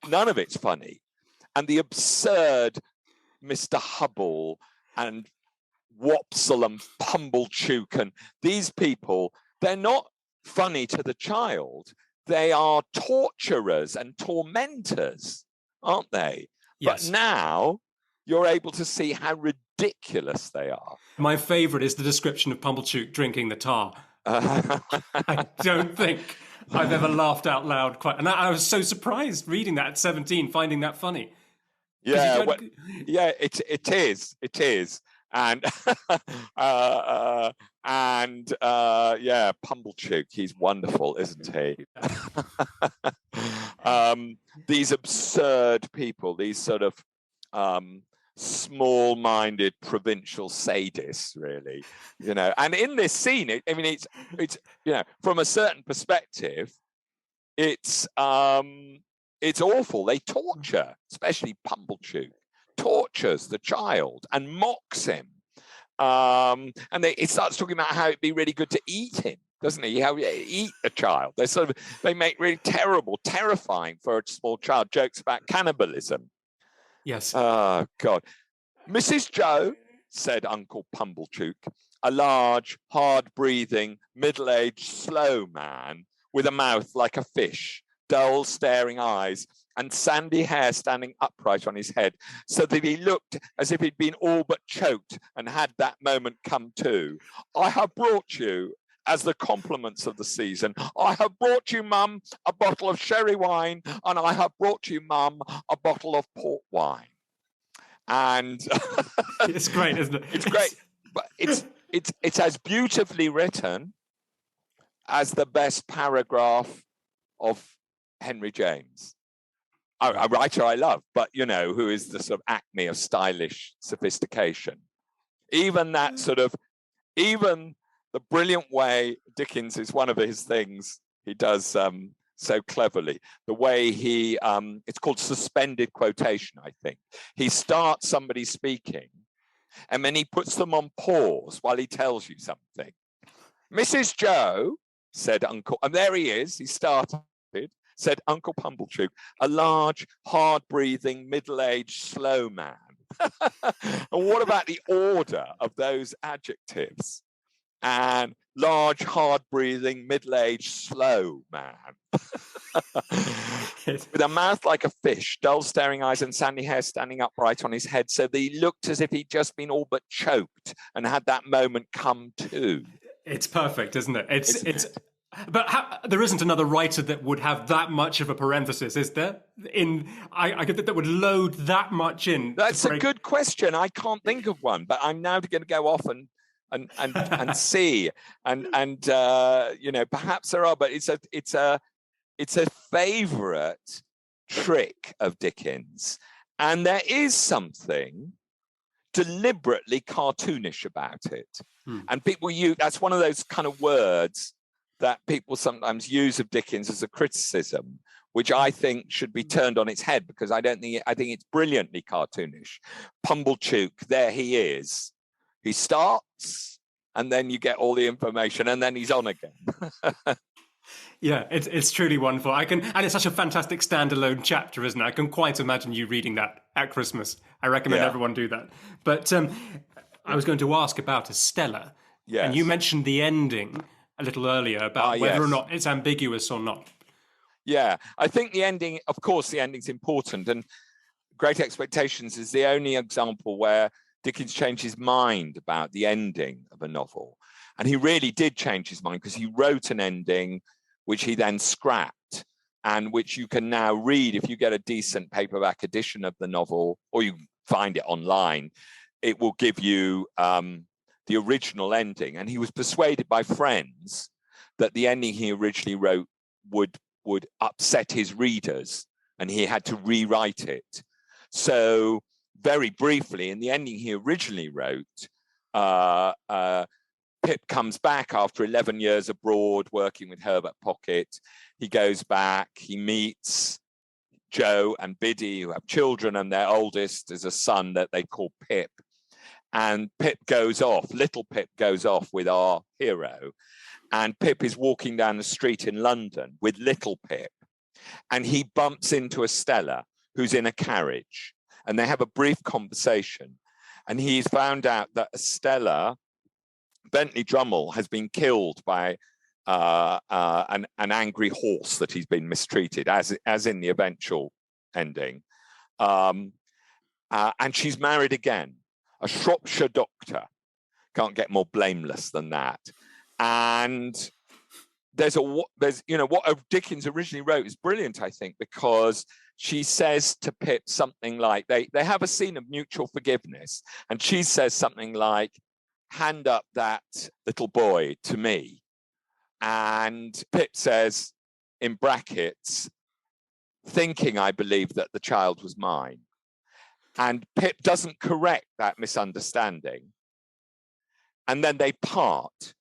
None of it's funny. And the absurd Mr. Hubble and Wopsle and Pumblechook and these people, they're not funny to the child. They are torturers and tormentors, aren't they? Yes. But now you're able to see how ridiculous they are. My favourite is the description of Pumblechook drinking the tar. I don't think I've ever laughed out loud quite. And I was so surprised reading that at 17, finding that funny. Yeah, it is. And Pumblechook, he's wonderful, isn't he? These absurd people, these sort of small-minded provincial sadists, really, And in this scene, it's from a certain perspective, it's awful. They torture, especially Pumblechook, tortures the child and mocks him. And it starts talking about how it'd be really good to eat him, doesn't he? How you eat a child. They make really terrifying for a small child jokes about cannibalism. Yes. Oh, God. Mrs. Joe, said Uncle Pumblechook, a large, hard-breathing, middle-aged, slow man with a mouth like a fish, dull, staring eyes, and sandy hair standing upright on his head, so that he looked as if he'd been all but choked and had that moment come to. I have brought you, as the compliments of the season, I have brought you, Mum, a bottle of sherry wine, and I have brought you, Mum, a bottle of port wine. And it's great, isn't it? It's great, but it's as beautifully written as the best paragraph of Henry James. A writer I love, but who is the sort of acme of stylish sophistication. Even the brilliant way Dickens is one of his things he does so cleverly. The way he, it's called suspended quotation, I think. He starts somebody speaking and then he puts them on pause while he tells you something. Mrs. Joe, said Uncle, and there he is, he started, said Uncle Pumblechook, a large, hard-breathing, middle-aged, slow man. And what about the order of those adjectives? And large, hard-breathing, middle-aged, slow man. With a mouth like a fish, dull staring eyes and sandy hair standing upright on his head, so that he looked as if he'd just been all but choked and had that moment come to. It's perfect, isn't it? It's But there isn't another writer that would have that much of a parenthesis, is there? I get that would load that much in. That's a good question. I can't think of one, but I'm now going to go off and see, and perhaps there are, but it's a favourite trick of Dickens, and there is something deliberately cartoonish about it, and people use that's one of those kind of words that people sometimes use of Dickens as a criticism, which I think should be turned on its head, because I think it's brilliantly cartoonish. Pumblechook, there he is. He starts, and then you get all the information, and then he's on again. Yeah, it's truly wonderful. And it's such a fantastic standalone chapter, isn't it? I can quite imagine you reading that at Christmas. I recommend everyone do that. But I was going to ask about Estella. Yes. And you mentioned the ending a little earlier about whether or not it's ambiguous or not. Yeah, I think the ending, of course, the ending's important. And Great Expectations is the only example where Dickens changed his mind about the ending of a novel. And he really did change his mind, because he wrote an ending which he then scrapped, and which you can now read if you get a decent paperback edition of the novel, or you find it online. It will give you the original ending. And he was persuaded by friends that the ending he originally wrote would upset his readers, and he had to rewrite it. So very briefly, in the ending he originally wrote, Pip comes back after 11 years abroad working with Herbert Pocket. He goes back, he meets Joe and Biddy, who have children, and their oldest is a son that they call Pip. And Pip goes off, little Pip goes off with our hero. And Pip is walking down the street in London with little Pip. And he bumps into Estella, who's in a carriage. And they have a brief conversation. and he's found out that Estella Bentley Drummle has been killed by an angry horse that he's been mistreated, as in the eventual ending. And she's married again, a Shropshire doctor. Can't get more blameless than that. And there's what Dickens originally wrote is brilliant, I think, because she says to Pip something like, they have a scene of mutual forgiveness, and she says something like, hand up that little boy to me. And Pip says, in brackets, thinking, I believe, that the child was mine. And Pip doesn't correct that misunderstanding. And then they part.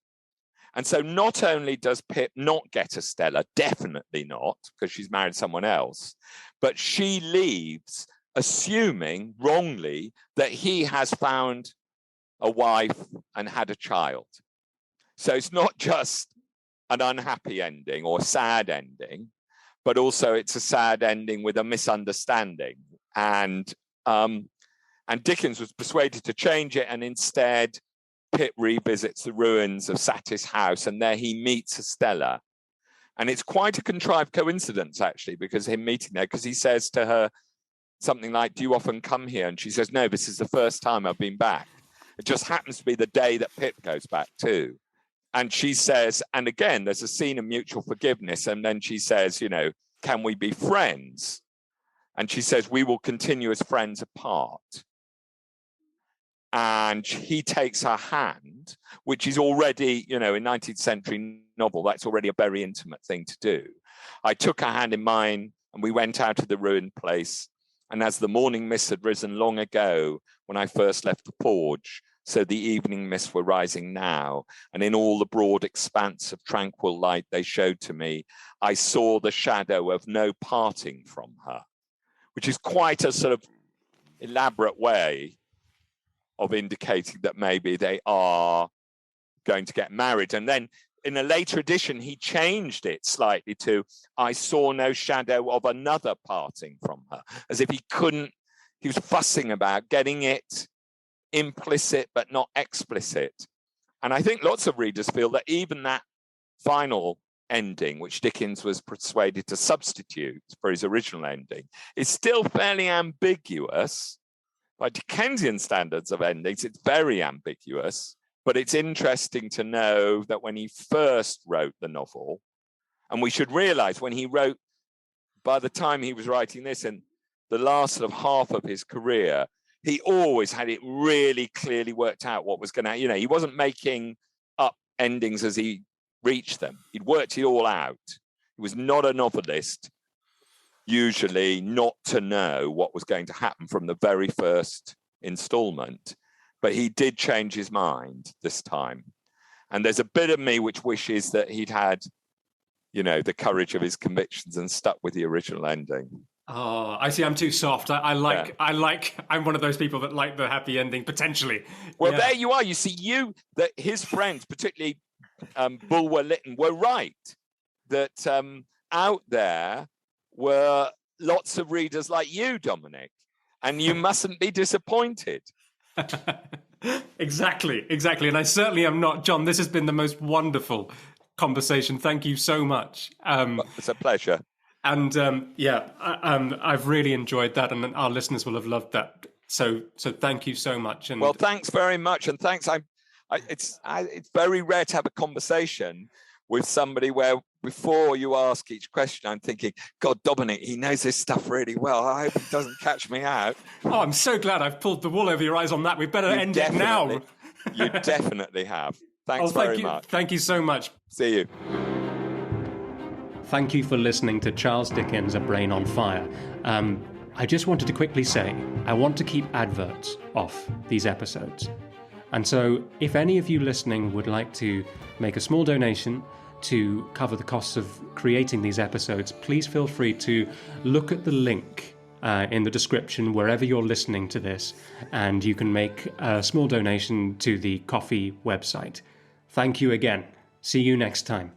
And so not only does Pip not get Estella, definitely not, because she's married someone else, but she leaves assuming wrongly that he has found a wife and had a child. So it's not just an unhappy ending or sad ending, but also it's a sad ending with a misunderstanding. And Dickens was persuaded to change it, and instead Pip revisits the ruins of Satis House, and there he meets Estella. And it's quite a contrived coincidence, actually, because him meeting there, because he says to her something like, do you often come here? And she says, no, this is the first time I've been back. It just happens to be the day that Pip goes back too. And she says, and again, there's a scene of mutual forgiveness. And then she says, can we be friends? And she says, we will continue as friends apart. And he takes her hand, which is already, in 19th century novel, that's already a very intimate thing to do. I took her hand in mine and we went out of the ruined place. And as the morning mist had risen long ago, when I first left the forge, so the evening mists were rising now, and in all the broad expanse of tranquil light they showed to me, I saw the shadow of no parting from her, which is quite a sort of elaborate way of indicating that maybe they are going to get married. And then in a later edition, he changed it slightly to, I saw no shadow of another parting from her, as if he was fussing about getting it implicit but not explicit. And I think lots of readers feel that even that final ending, which Dickens was persuaded to substitute for his original ending, is still fairly ambiguous. By Dickensian standards of endings, it's very ambiguous, but it's interesting to know that when he first wrote the novel, and we should realize when he wrote, by the time he was writing this in the last sort of half of his career, he always had it really clearly worked out what was going to, he wasn't making up endings as he reached them. He'd worked it all out. He was not a novelist, usually, not to know what was going to happen from the very first installment. But he did change his mind this time. And there's a bit of me which wishes that he'd had, the courage of his convictions and stuck with the original ending. Oh, I see. I'm too soft. I'm one of those people that like the happy ending, potentially. Well, there you are. You see, that his friends, particularly Bulwer Lytton, were right. That out there were lots of readers like you, Dominic, and you mustn't be disappointed. Exactly. And I certainly am not. John, this has been the most wonderful conversation. Thank you so much. It's a pleasure. And I've really enjoyed that, and our listeners will have loved that. So thank you so much. And well, thanks very much, and thanks. It's very rare to have a conversation with somebody where before you ask each question, I'm thinking, God, Dominic, he knows this stuff really well. I hope he doesn't catch me out. Oh, I'm so glad I've pulled the wool over your eyes on that. We better end it now. You definitely have. Thanks very much. Thank you so much. See you. Thank you for listening to Charles Dickens' A Brain on Fire. I just wanted to quickly say, I want to keep adverts off these episodes. And so if any of you listening would like to make a small donation to cover the costs of creating these episodes, please feel free to look at the link in the description wherever you're listening to this, and you can make a small donation to the Ko-fi website. Thank you again. See you next time.